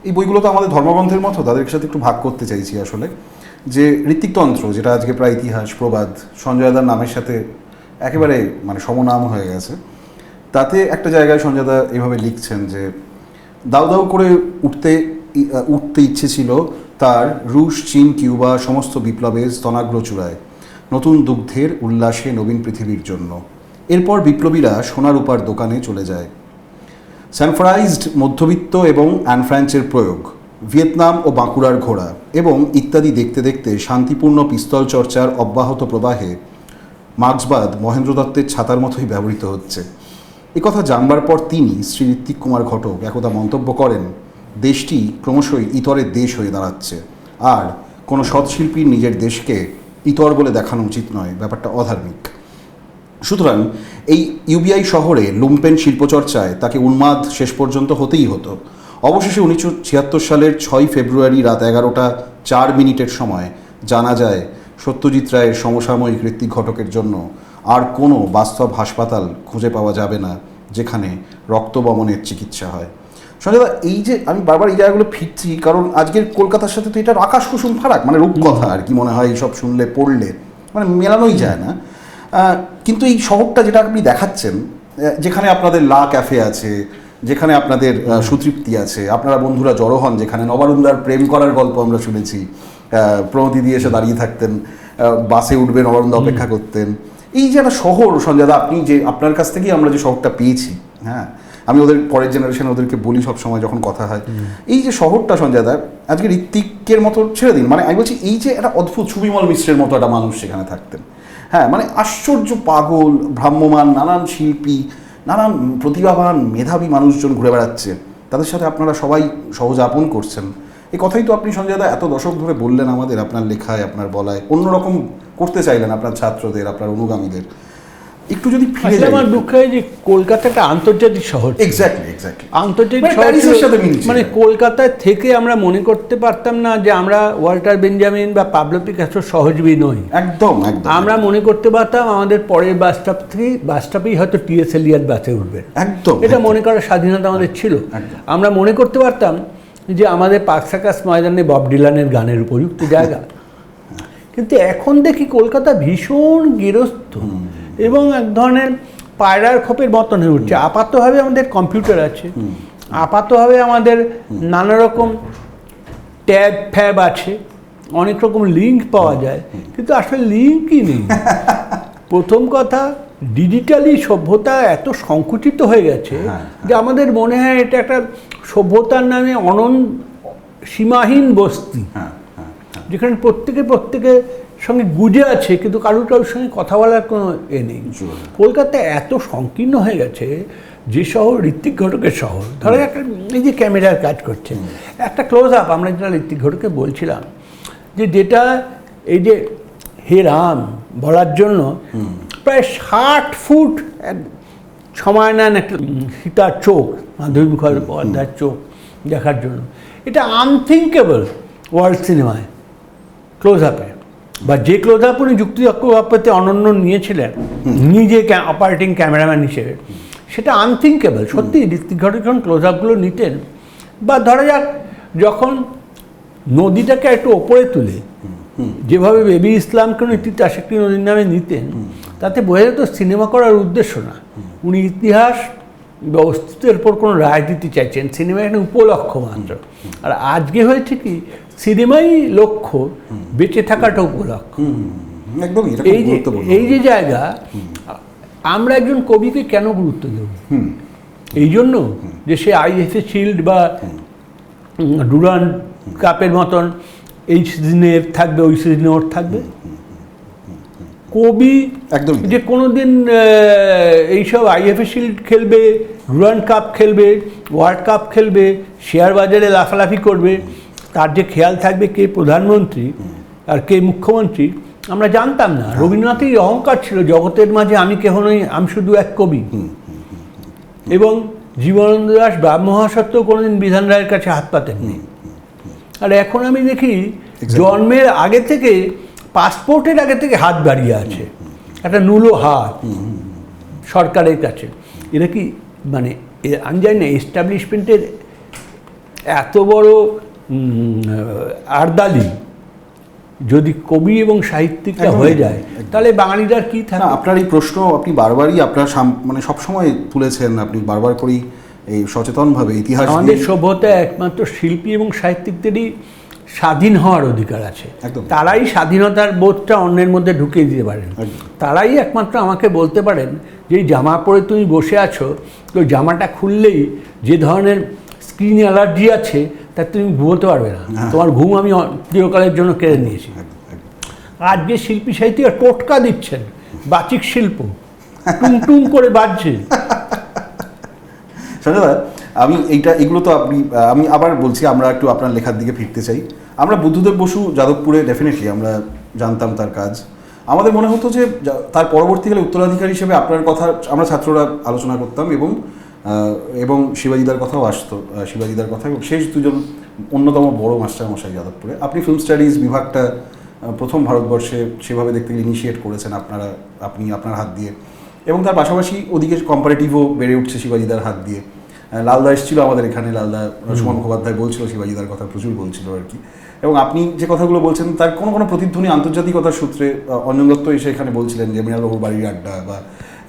এই বইগুলো তো আমাদের ধর্মগ্রন্থের মতো, তাদের সাথে একটু ভাগ করতে চাইছি আসলে। যে ঋত্বিকতন্ত্র, যেটা আজকে প্রায় ইতিহাস প্রবাদ সঞ্জয় দার নামের সাথে একেবারে মানে সমনাম হয়ে গেছে, তাতে একটা জায়গায় সঞ্জয় দা এভাবে লিখছেন যে দাউ দাউ করে উঠতে ইচ্ছে ছিল তার রুশ, চীন, কিউবা সমস্ত বিপ্লবের স্তনাগ্র চূড়ায়, নতুন দুগ্ধের উল্লাসে নবীন পৃথিবীর জন্য। এরপর বিপ্লবীরা সোনা রূপার দোকানে চলে যায়। স্যানফ্রাইজড মধ্যবিত্ত এবং অ্যান ফ্রাঞ্চের প্রয়োগ, ভিয়েতনাম ও বাঁকুড়ার ঘোড়া এবং ইত্যাদি দেখতে দেখতে শান্তিপূর্ণ পিস্তল চর্চার অব্যাহত প্রবাহে মার্ক্সবাদ মহেন্দ্র দত্তের ছাতার মতোই ব্যবহৃত হচ্ছে। একথা জানবার পর তিনি শ্রী ঋত্বিক কুমার ঘটক একদা মন্তব্য করেন, দেশটি ক্রমশই ইতরের দেশ হয়ে দাঁড়াচ্ছে, আর কোনো সৎশিল্পীর নিজের দেশকে ইতর বলে দেখানো উচিত নয়, ব্যাপারটা অধার্মিক। সুতরাং এই ইউবিআই শহরে লুম্পেন শিল্পচর্চায় তাকে উন্মাদ শেষ পর্যন্ত হতেই হতো। অবশেষে 1976 সালের 6 ফেব্রুয়ারি রাত 11:04 সময় জানা যায় সত্যজিৎ রায়ের সমসাময়িক ঋত্বিক ঘটকের জন্য আর কোনো বাস্তব হাসপাতাল খুঁজে পাওয়া যাবে না যেখানে রক্তবমনের চিকিৎসা হয়। সঞ্জয় দা, এই যে আমি বারবার এই জায়গাগুলো ফিরছি, কারণ আজকের কলকাতার সাথে তো এটার আকাশ কুসুম ফারাক, মানে রূপকথা আর কি মনে হয় এইসব শুনলে পড়লে মানে মেলানোই যায় না। কিন্তু এই শহরটা যেটা আপনি দেখাচ্ছেন, যেখানে আপনাদের লা ক্যাফে আছে, যেখানে আপনাদের সুতৃপ্তি আছে, আপনারা বন্ধুরা জড়ো হন, যেখানে নবারুন্দার প্রেম করার গল্প আমরা শুনেছি, প্রণতি দিয়ে এসে দাঁড়িয়ে থাকতেন, বাসে উঠবে নবারুন্দা অপেক্ষা করতেন। এই যে একটা শহর সঞ্জয় দা, আপনি যে আপনার কাছ থেকেই আমরা যে শহরটা পেয়েছি, হ্যাঁ আমি ওদের পরের জেনারেশনে ওদেরকে বলি সব সময় যখন কথা হয়, এই যে শহরটা সঞ্জয় দা আজকে ঋত্বিকের মতো ছেড়ে দিন, মানে আমি বলছি এই যে একটা অদ্ভুত সুবিমল মিশ্রের মতো একটা মানুষ সেখানে থাকতেন, হ্যাঁ মানে আশ্চর্য পাগল ভ্রাম্যমান নানান শিল্পী, নানান প্রতিভাবান মেধাবী মানুষজন ঘুরে বেড়াচ্ছে, তাদের সাথে আপনারা সবাই সহযাপন করছেন। এই কথাই তো আপনি সঞ্জয় দা এত দশক ধরে বললেন আমাদের, আপনার লেখায় আপনার বলায় অন্যরকম করতে চাইলেন আপনার ছাত্রদের, আপনার অনুগামীদের। একটু যদি ফিরে যাই, আমার দুঃখ হয় যে কলকাতা একটা আন্তর্জাতিক শহর, এক্স্যাক্টলি আন্তর্জাতিক শহর, মানে কলকাতায় থেকে আমরা মনে করতে পারতাম না যে আমরা ওয়াল্টার বেঞ্জামিন বা পাবলো পিকাসোর সহজীবী নই। একদম একদম আমরা মনে করতে পারতাম আমাদের পরের বাসস্টপেই হয়তো টি.এস. এলিয়ট বাসে উঠবেন, একদম এটা মনে করার স্বাধীনতা আমাদের ছিল। আমরা মনে করতে পারতাম যে আমাদের পার্ক সার্কাস ময়দানে বব ডিলানের গানের উপযুক্ত জায়গা। কিন্তু এখন দেখি কলকাতা ভীষণ গেরস্থ, এবং এক ধরনের পায়রার খোপের মতন হয়ে উঠছে। আপাতভাবে আমাদের কম্পিউটার আছে, আপাতভাবে আমাদের নানা রকম ট্যাব ফ্যাব আছে, অনেক রকম লিঙ্ক পাওয়া যায়, কিন্তু আসলে লিঙ্কই নেই। প্রথম কথা, ডিজিটালি সভ্যতা এত সংকুচিত হয়ে গেছে যে আমাদের মনে হয় এটা একটা সভ্যতার নামে সীমাহীন বস্তি, যেখানে প্রত্যেকের সঙ্গে গুজে আছে, কিন্তু কারোর সঙ্গে কথা বলার কোনো নেই। কলকাতা এত সংকীর্ণ হয়ে গেছে, যে শহর ঋত্বিক ঘটকের শহর, ধরো একটা এই যে ক্যামেরার কাজ করছে, একটা ক্লোজ আপ, আমরা যেটা ঋত্বিক ঘটককে বলছিলাম যেটা এই যে হে রাম বলার জন্য প্রায় 60 ফুট সময় নেন একটা সীতার চোখ, মাধবী মুখোপাধ্যায়ের চোখ দেখার জন্য। এটা আনথিঙ্কেবল ওয়ার্ল্ড সিনেমায় ক্লোজ আপে, বা যে ক্লোজ আপ উনি যুক্তি চক্রবর্তী অনন্য নিয়েছিলেন নিজে অপারেটিং ক্যামেরাম্যান হিসেবে, সেটা আনথিঙ্কেবল। সত্যি ঋত্বিক ঘটক যখন ক্লোজ আপগুলো নিতেন, বা ধরা যাক যখন নদীটাকে একটু ওপরে তুলে যেভাবে বেবি ইসলামকে উনি তিতাসেক্তি নদীর নামে নিতেন, তাতে বোঝা যেত সিনেমা করার উদ্দেশ্য না, উনি ইতিহাস বা অস্তিত্বের উপর কোনো রায় দিতে চাইছেন, সিনেমা একটা উপলক্ষ মাত্র। আর আজকে হয়েছে কি, সিনেমাই লক্ষ্য, বেঁচে থাকাটা উপলক্ষ। এই যে জায়গা, আমরা একজন কবিকে কেন গুরুত্ব দেব? এই জন্য যে সে আইএফএ শিল্ড বা ডুরান্ড কাপের মতন এই সিজনের থাকবে, ওই সিজনে ওর থাকবে। কবি একদম যে কোনোদিন এইসব আইএফএ শিল্ড খেলবে, ডুরান্ড কাপ খেলবে, ওয়ার্ল্ড কাপ খেলবে, শেয়ার বাজারে লাফালাফি করবে, তার যে খেয়াল থাকবে কে প্রধানমন্ত্রী আর কে মুখ্যমন্ত্রী, আমরা জানতাম না। রবীন্দ্রনাথের অহংকার ছিল, জগতের মাঝে আমি কেহ নই, আমি শুধু এক কবি। এবং জীবনানন্দ দাশ ব্রাহ্মসত্ত্বেও কোনোদিন বিধান রায়ের কাছে হাত পাতেননি। আর এখন আমি দেখি জন্মের আগে থেকে, পাসপোর্টের আগে থেকে হাত বাড়িয়ে আছে, একটা নুলো হাত সরকারের কাছে। এটা কি মানে আমি জানি না, এস্টাবলিশমেন্টের এত বড় আর্দালি যদি কবি এবং সাহিত্যিকটা হয়ে যায়, তাহলে বাঙালিরা কি থাকে? আপনার এই প্রশ্ন আপনি বারবারই আপনার মানে সবসময় তুলেছেন, আপনি বারবার করেই এই সচেতনভাবে ইতিহাস, আমাদের সভ্যতা একমাত্র শিল্পী এবং সাহিত্যিকদেরই স্বাধীন হওয়ার অধিকার আছে। তারাই স্বাধীনতার বোধটা অন্যের মধ্যে ঢুকিয়ে দিতে পারেন। তারাই একমাত্র আমাকে বলতে পারেন যে এই জামা পরে তুমি বসে আছো, তো জামাটা খুললেই যে ধরনের স্কিন অ্যালার্জি আছে তা তুমি ঘুমোতে পারবে না, তোমার ঘুম আমি চিরকালের জন্য কেড়ে নিয়েছি। আজকে শিল্পী সাহিত্যিকরা টোটকা দিচ্ছেন, বাচিক শিল্প টুং করে বাজছে। দাদা আমি এগুলো তো আমি আবার বলছি, আমরা একটু আপনার লেখার দিকে ফিরতে চাই। আমরা বুদ্ধদেব বসু যাদবপুরে ডেফিনেটলি আমরা জানতাম তার কাজ। আমাদের মনে হতো যে তার পরবর্তীকালে উত্তরাধিকারী হিসেবে আপনার কথা আমরা ছাত্ররা আলোচনা করতাম, এবং শিবাজিদার কথাও আসতো, শিবাজিদার কথা, এবং শেষ দুজন অন্যতম বড় মাস্টারমশাই যাদবপুরে। আপনি ফিল্ম স্টাডিজ বিভাগটা প্রথম ভারতবর্ষে সেভাবে দেখতে গেলে ইনিশিয়েট করেছেন আপনি আপনার হাত দিয়ে, এবং তার পাশাপাশি ওদিকে কম্পারেটিভও বেড়ে উঠছে শিবাজিদার হাত দিয়ে। লালদা এসেছিল আমাদের এখানে, লালদা সুমন মুখোপাধ্যায় বলছিল শিবাজিদার কথা, প্রচুর বলছিল আর কি। এবং আপনি যে কথাগুলো বলছেন তার কোনো প্রতিধ্বনি আন্তর্জাতিকতার সূত্রে অঞ্জন দত্ত এসে এখানে বলছিলেন যে মৃণালবাবুর বাড়ির আড্ডা বা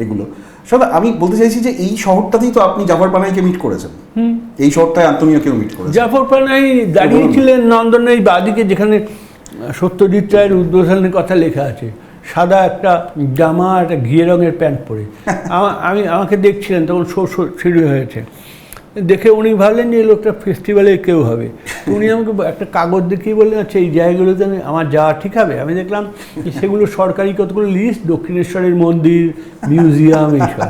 এগুলো। সাদা আমি বলতে চাইছি যে এই শহরটাতেই তো আপনি জাফর পানাইকে মিট করেছেন, এই শহরটায় আন্তনিয়াকেও মিট করেছেন। জাফর পানাই দাঁড়িয়েছিলেন নন্দনের এই বাদিকে, যেখানে সত্যজিৎ রায়ের উদ্বোধনের কথা লেখা আছে, সাদা একটা জামা, একটা ঘিয়ে রঙের প্যান্ট পরে। আমাকে দেখছিলেন, তখন শুরু হয়েছে। দেখে উনি ভাবলেন যে এই লোকটা ফেস্টিভ্যালে কেউ হবে। উনি আমাকে একটা কাগজ দেখিয়ে বললেন, আচ্ছা এই জায়গাগুলোতে আমার যাওয়া ঠিক হবে? আমি দেখলাম সেগুলো সরকারি কতগুলো লিস্ট, দক্ষিণেশ্বরের মন্দির, মিউজিয়াম, এইসব।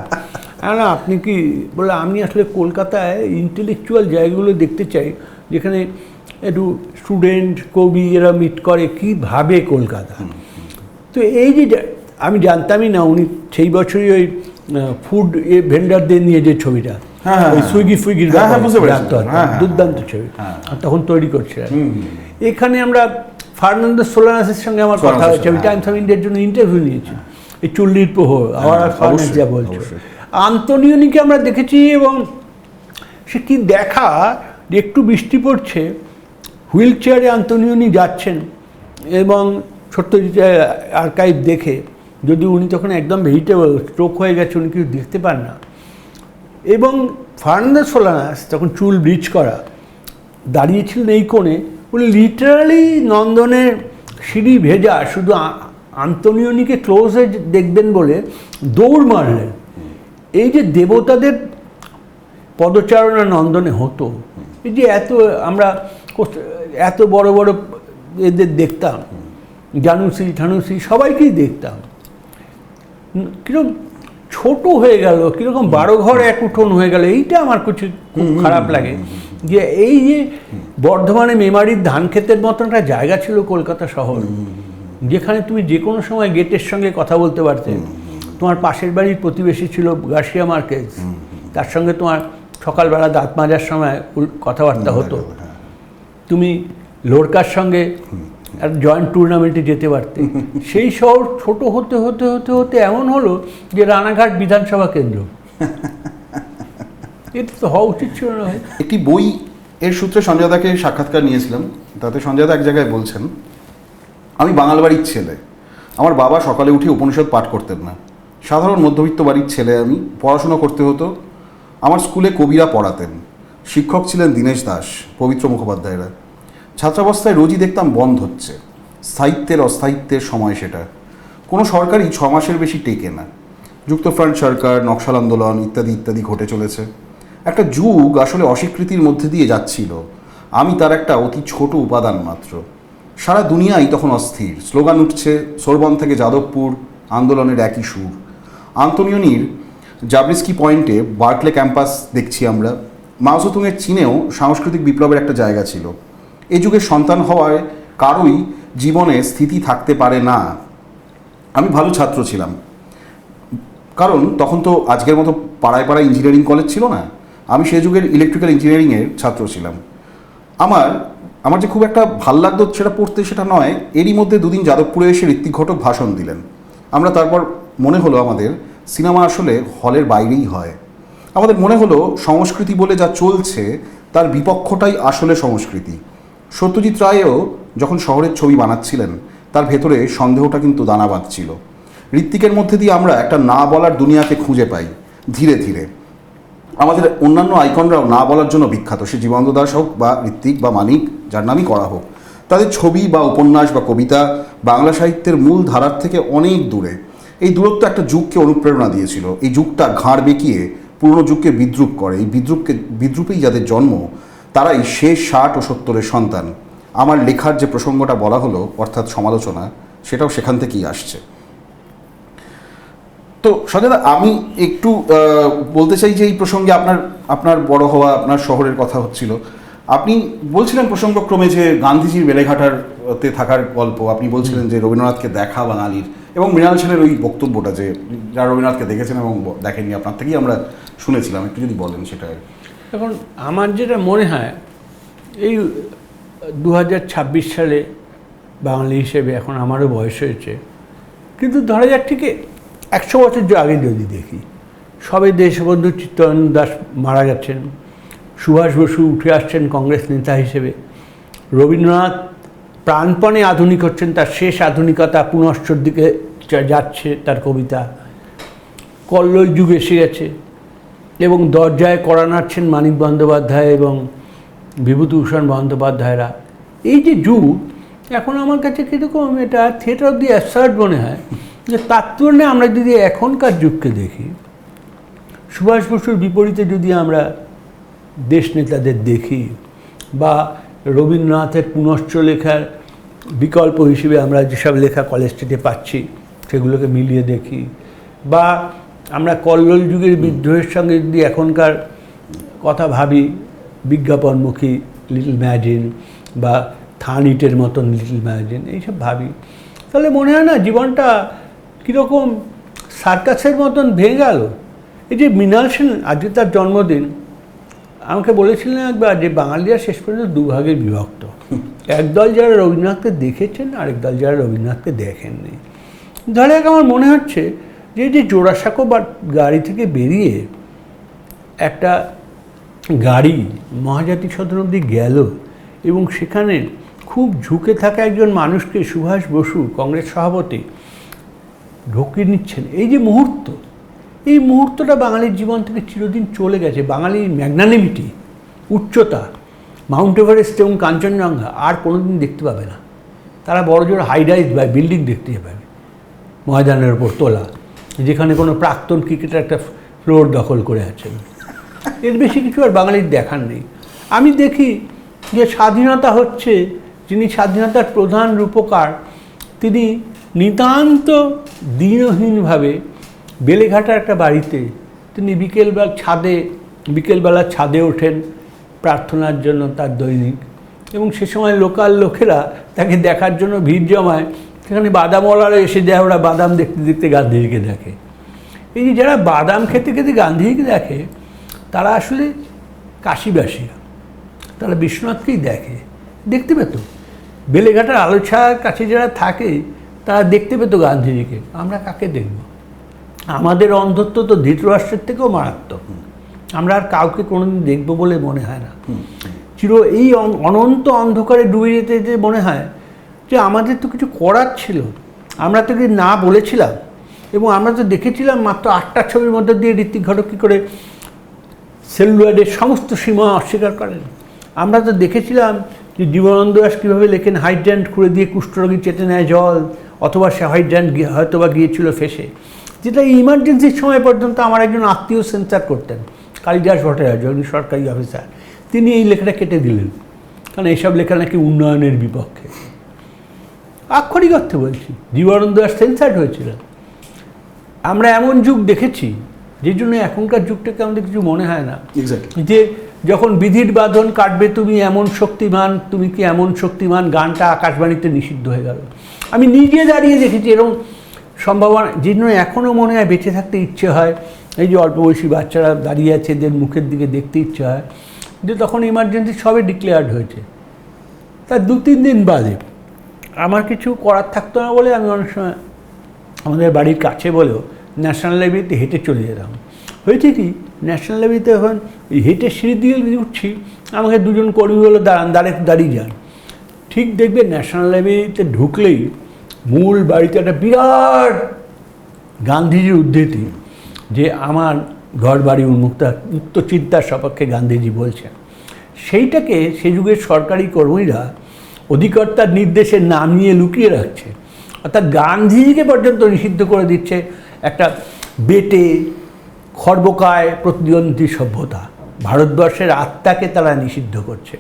না আপনি কি বলে, আমি আসলে কলকাতায় ইন্টেলেকচুয়াল জায়গাগুলো দেখতে চাই, যেখানে একটু স্টুডেন্ট কবি এরা মিট করে, কী ভাবে কলকাতা। তো এই যে আমি জানতামই না, উনি সেই বছরই ওই ফুড ভেন্ডারদের নিয়ে যে ছবিটা, ওই সুইগির দুর্দান্ত ছবি তখন তৈরি করছিলেন। এখানে আমরা ফার্নান্দো সোলানাসের সঙ্গে আমার কথা হয়েছে, আমি টাইমস অফ ইন্ডিয়ার জন্য ইন্টারভিউ নিয়েছি, এই চুল্লির প্রহর, আবার ফার্নান্স যা বলছে। আন্তনিওনিকে আমরা দেখেছি, এবং সে কি দেখা, যে একটু বৃষ্টি পড়ছে, হুইল চেয়ারে আন্তনিওনি যাচ্ছেন, এবং সত্যজিৎ আর্কাইভ দেখে যদি উনি তখন একদম ভেজিটেবল, স্ট্রোক হয়ে গেছে, উনি কিছু দেখতে পান না। এবং ফার্নান্দেজ সোলানাস তখন চুল ব্লিচ করা দাঁড়িয়েছিলেন এই কোণে, উনি লিটারালি নন্দনের সিঁড়ি ভেজা শুধু আন্তোনিওনিকে ক্লোজে দেখবেন বলে দৌড় মারলেন। এই যে দেবতাদের পদচারণা নন্দনে হতো, এই যে আমরা এত বড় বড় এদের দেখতাম, জানুসি ঠানুসি সবাইকেই দেখতাম, কিরকম ছোট হয়ে গেল, কীরকম 12 ঘর এক উঠোন হয়ে গেল। এইটা আমার খুব খারাপ লাগে যে এই যে বর্ধমানে মেমারির ধান ক্ষেতের মতন একটা জায়গা ছিল কলকাতা শহর, যেখানে তুমি যে কোনো সময় গেটের সঙ্গে কথা বলতে পারতে। তোমার পাশের বাড়ির প্রতিবেশী ছিল গার্সিয়া মার্কেজ, তার সঙ্গে তোমার সকালবেলা দাঁত মাজার সময় কথাবার্তা হতো। তুমি লোরকার সঙ্গে একটা জয়েন্ট টুর্নামেন্টে যেতে পারতে। সেই শহর ছোট হতে হতে হতে হতে এমন হলো যে রানাঘাট বিধানসভা কেন্দ্র। এটা তো হওয়া উচিত ছিল না। একটি বই এর সূত্রে সঞ্জয় দাকে সাক্ষাৎকার নিয়েছিলাম, তাতে সঞ্জয় দা এক জায়গায় বলছেন, আমি বাঙাল বাড়ির ছেলে, আমার বাবা সকালে উঠে উপনিষদ পাঠ করতেন না, সাধারণ মধ্যবিত্ত বাড়ির ছেলে আমি, পড়াশোনা করতে হতো, আমার স্কুলে কবিরা পড়াতেন, শিক্ষক ছিলেন দীনেশ দাস, পবিত্র মুখোপাধ্যায়রা। ছাত্রাবস্থায় রোজই দেখতাম বন্ধ হচ্ছে, স্থায়িত্বের অস্থায়িত্বের সময় সেটা, কোনো সরকারই 6 মাসের বেশি টেকে না, যুক্তফ্রন্ট সরকার, নকশাল আন্দোলন ইত্যাদি ইত্যাদি ঘটে চলেছে। একটা যুগ আসলে অস্বীকৃতির মধ্যে দিয়ে যাচ্ছিল, আমি তার একটা অতি ছোট উপাদান মাত্র। সারা দুনিয়াই তখন অস্থির, স্লোগান উঠছে সোরবন থেকে যাদবপুর, আন্দোলনের একই সুর। আন্তোনিওনির জাবরিস্কি পয়েন্টে বার্কলে ক্যাম্পাস দেখছি আমরা। মাও সেতুংয়ের চীনেও সাংস্কৃতিক বিপ্লবের একটা জায়গা ছিল। এই যুগের সন্তান হওয়ায় কারোই জীবনে স্থিতি থাকতে পারে না। আমি ভালো ছাত্র ছিলাম, কারণ তখন তো আজকের মতো পাড়ায় পাড়ায় ইঞ্জিনিয়ারিং কলেজ ছিল না। আমি সেই যুগের ইলেকট্রিক্যাল ইঞ্জিনিয়ারিংয়ের ছাত্র ছিলাম। আমার যে খুব একটা ভাল লাগতো সেটা পড়তে, সেটা নয়। এরই মধ্যে দুদিন যাদবপুরে এসে ঋত্বিক ঘটক ভাষণ দিলেন। আমরা তারপর মনে হলো আমাদের সিনেমা আসলে হলের বাইরেই হয়। আমাদের মনে হলো সংস্কৃতি বলে যা চলছে তার বিপক্ষটাই আসলে সংস্কৃতি। সত্যজিৎ রায়ও যখন শহরের ছবি বানাচ্ছিলেন, তার ভেতরে সন্দেহটা কিন্তু দানা বাঁধছিল। ঋত্বিকের মধ্যে দিয়ে আমরা একটা না বলার দুনিয়াকে খুঁজে পাই ধীরে ধীরে। আমাদের অন্যান্য আইকনরাও না বলার জন্য বিখ্যাত, সে জীবন্ত দাস হোক বা ঋত্বিক বা মানিক, যার নামই করা হোক। তাদের ছবি বা উপন্যাস বা কবিতা বাংলা সাহিত্যের মূল ধারার থেকে অনেক দূরে। এই দূরত্ব একটা যুগকে অনুপ্রেরণা দিয়েছিল। এই যুগটা ঘাড় বেঁকিয়ে পুরনো যুগকে বিদ্রূপ করে। এই বিদ্রূপেই যাদের জন্ম, তারাই শেষ 60 ও 70-এর সন্তান। আমার লেখার যে প্রসঙ্গটা বলা হলো, অর্থাৎ সমালোচনা, সেটাও সেখান থেকেই আসছে। তো সঞ্জয় দা, আমি একটু বলতে চাই যে এই প্রসঙ্গে আপনার বড় হওয়া, আপনার শহরের কথা হচ্ছিল। আপনি বলছিলেন প্রসঙ্গক্রমে যে গান্ধীজির বেলেঘাটাতে থাকার গল্প, আপনি বলছিলেন যে রবীন্দ্রনাথকে দেখা বাঙালির, এবং মৃণাল সেনের ওই বক্তব্যটা যে যারা রবীন্দ্রনাথকে দেখেছেন এবং দেখেননি, আপনার থেকেই আমরা শুনেছিলাম। একটু যদি বলেন সেটা। এখন আমার যেটা মনে হয়, এই 2026 সালে বাঙালি হিসেবে এখন আমারও বয়স হয়েছে, কিন্তু ধরা যাক ঠিক 100 বছর আগে যদি দেখি, সবে দেশবন্ধু চিত্তরঞ্জন দাস মারা গেছেন, সুভাষ বসু উঠে আসছেন কংগ্রেস নেতা হিসেবে, রবীন্দ্রনাথ প্রাণপণে আধুনিক হচ্ছেন, তার শেষ আধুনিকতা পুনশ্চর দিকে যাচ্ছে তার কবিতা, কল্লোল যুগ এসে গেছে, এবং দরজায় কড়া নাড়ছেন মানিক বন্দ্যোপাধ্যায় এবং বিভূতিভূষণ বন্দ্যোপাধ্যায়রা। এই যে যুগ, এখন আমার কাছে কীরকম এটা থিয়েটার অফ দি অ্যাবসার্ড মনে হয়। যে তার তুলনায় আমরা যদি এখনকার যুগকে দেখি, সুভাষ বসুর বিপরীতে যদি আমরা দেশ নেতাদের দেখি, বা রবীন্দ্রনাথের পুনশ্চ লেখার বিকল্প হিসেবে আমরা যেসব লেখা কলেজ স্ট্রিটে পাচ্ছি সেগুলোকে মিলিয়ে দেখি, বা আমরা কল্লোল যুগের বিদ্রোহের সঙ্গে যদি এখনকার কথা ভাবি, বিজ্ঞাপনমুখী লিটল ম্যাগাজিন বা থানিটের মতন লিটল ম্যাগাজিন, এইসব ভাবি, তাহলে মনে হয় না জীবনটা কীরকম সার্কাসের মতন ভেঙে গেল। এই যে মৃণাল সেন, আজকে তার জন্মদিন, আমাকে বলেছিলেন একবার যে বাঙালিরা শেষ পর্যন্ত দুভাগে বিভক্ত, একদল যারা রবীন্দ্রনাথকে দেখেছেন, আরেক দল যারা রবীন্দ্রনাথকে দেখেননি। ধরে আমার মনে হচ্ছে যে যে জোড়াসাঁকো বা গাড়ি থেকে বেরিয়ে একটা গাড়ি মহাজাতি সদন অবধি গেল, এবং সেখানে খুব ঝুঁকে থাকা একজন মানুষকে সুভাষ বসু, কংগ্রেস সভাপতি, ঢুকিয়ে নিচ্ছেন, এই যে মুহূর্ত, এই মুহূর্তটা বাঙালির জীবন থেকে চিরদিন চলে গেছে। বাঙালির ম্যাগনানিমিটি, উচ্চতা, মাউন্ট এভারেস্ট এবং কাঞ্চনজঙ্ঘা আর কোনোদিন দেখতে পাবে না। তারা বড় জোর হাইরাইজ বা বিল্ডিং দেখতে পাবে ময়দানের ওপর তোলা, যেখানে কোনো প্রাক্তন ক্রিকেটার একটা ফ্লোর দখল করে আছেন। এর বেশি কিছু আর বাঙালির দেখার নেই। আমি দেখি যে স্বাধীনতা হচ্ছে, যিনি স্বাধীনতার প্রধান রূপকার, তিনি নিতান্ত দিনহীনভাবে বেলেঘাটার একটা বাড়িতে তিনি বিকেলবেলা ছাদে ওঠেন প্রার্থনার জন্য তার দৈনিক, এবং সে সময় লোকাল লোকেরা তাকে দেখার জন্য ভিড় জমায়। সেখানে বাদামওয়ালারা এসে যায়, ওরা বাদাম দেখতে দেখতে গান্ধীজিকে দেখে। এই যে যারা বাদাম খেতে খেতে গান্ধীজিকে দেখে, তারা আসলে কাশীবাসীরা, তারা বিশ্বনাথকেই দেখতে পেত। বেলেঘাটার আলো ছায়ার কাছে যারা থাকে তারা দেখতে পেত গান্ধীজিকে। আমরা কাকে দেখব? আমাদের অন্ধত্ব তো ধৃতরাষ্ট্রের থেকেও মারাত্মক। আমরা আর কাউকে কোনোদিন দেখবো বলে মনে হয় না। এই অনন্ত অন্ধকারে ডুবে যেতে যেতে মনে হয় যে আমাদের তো কিছু করার ছিল। আমরা তো কিছু না বলেছিলাম, এবং আমরা তো দেখেছিলাম মাত্র 8টা ছবির মধ্যে দিয়ে ঋত্বিক ঘটক কী করে সেলুলয়েডের সমস্ত সীমা অস্বীকার করেন। আমরা তো দেখেছিলাম যে জীবনানন্দ দাশ কীভাবে লেখেন হাইড্র্যান্ট খুঁড়ে দিয়ে কুষ্ঠরোগী চেটে নেয় জল, অথবা সে হাইড্র্যান্ট হয়তো বা গিয়েছিল ফেসে, যেটা ইমার্জেন্সির সময় পর্যন্ত আমার একজন আত্মীয় সেন্সার করতেন, কালিদাস ভট্টাচার্য, একজন সরকারি অফিসার। তিনি এই লেখাটা কেটে দিলেন, কারণ এইসব লেখা নাকি উন্নয়নের বিপক্ষে। আক্ষরিক অর্থে বলছি, জীবনানন্দ দাশ সেন্সার্ড হয়েছিলেন। আমরা এমন যুগ দেখেছি যে জন্য এখনকার যুগটাকে আমাদের কিছু মনে হয় না। যে যখন বিধির বাঁধন কাটবে তুমি এমন শক্তিমান, তুমি কি এমন শক্তিমান, গানটা আকাশবাণীতে নিষিদ্ধ হয়ে গেল। আমি নিজে দাঁড়িয়ে দেখেছি এরকম সম্ভাবনা, যে জন্য এখনও মনে হয় বেঁচে থাকতে ইচ্ছে হয়। এই যে অল্প বয়সী বাচ্চারা দাঁড়িয়ে আছে, এদের মুখের দিকে দেখতে ইচ্ছে হয়। কিন্তু তখন ইমার্জেন্সি সবে ডিক্লেয়ার্ড হয়েছে, তার 2-3 দিন বাদে আমার কিছু করার থাকতো না বলে আমি অনেক সময় আমাদের বাড়ির কাছে বলেও ন্যাশনাল লাইব্রেরিতে হেঁটে চলে যেতাম। হয়েছে কি, ন্যাশনাল লাইব্রেরিতে এখন হেঁটে সিঁড়ি দিয়ে উঠছি, আমাকে দুজন কর্মী বলে দাঁড়িয়ে যান। ঠিক দেখবে ন্যাশনাল লাইব্রেরিতে ঢুকলেই মূল বাড়িতে একটা বিরাট গান্ধীজির উদ্ধৃতি, যে আমার ঘর বাড়ি মুক্ত চিন্তার সপক্ষে গান্ধীজি বলছেন। সেইটাকে সে যুগের সরকারি কর্মীরা অধিকর্তার নির্দেশে নামিয়ে লুকিয়ে রাখছে, অর্থাৎ গান্ধীজিকে পর্যন্ত নিষিদ্ধ করে দিচ্ছে একটা বেটে খর্বকায় প্রতিদ্বন্দ্বী সভ্যতা। ভারতবর্ষের আত্মাকে তারা নিষিদ্ধ করছে।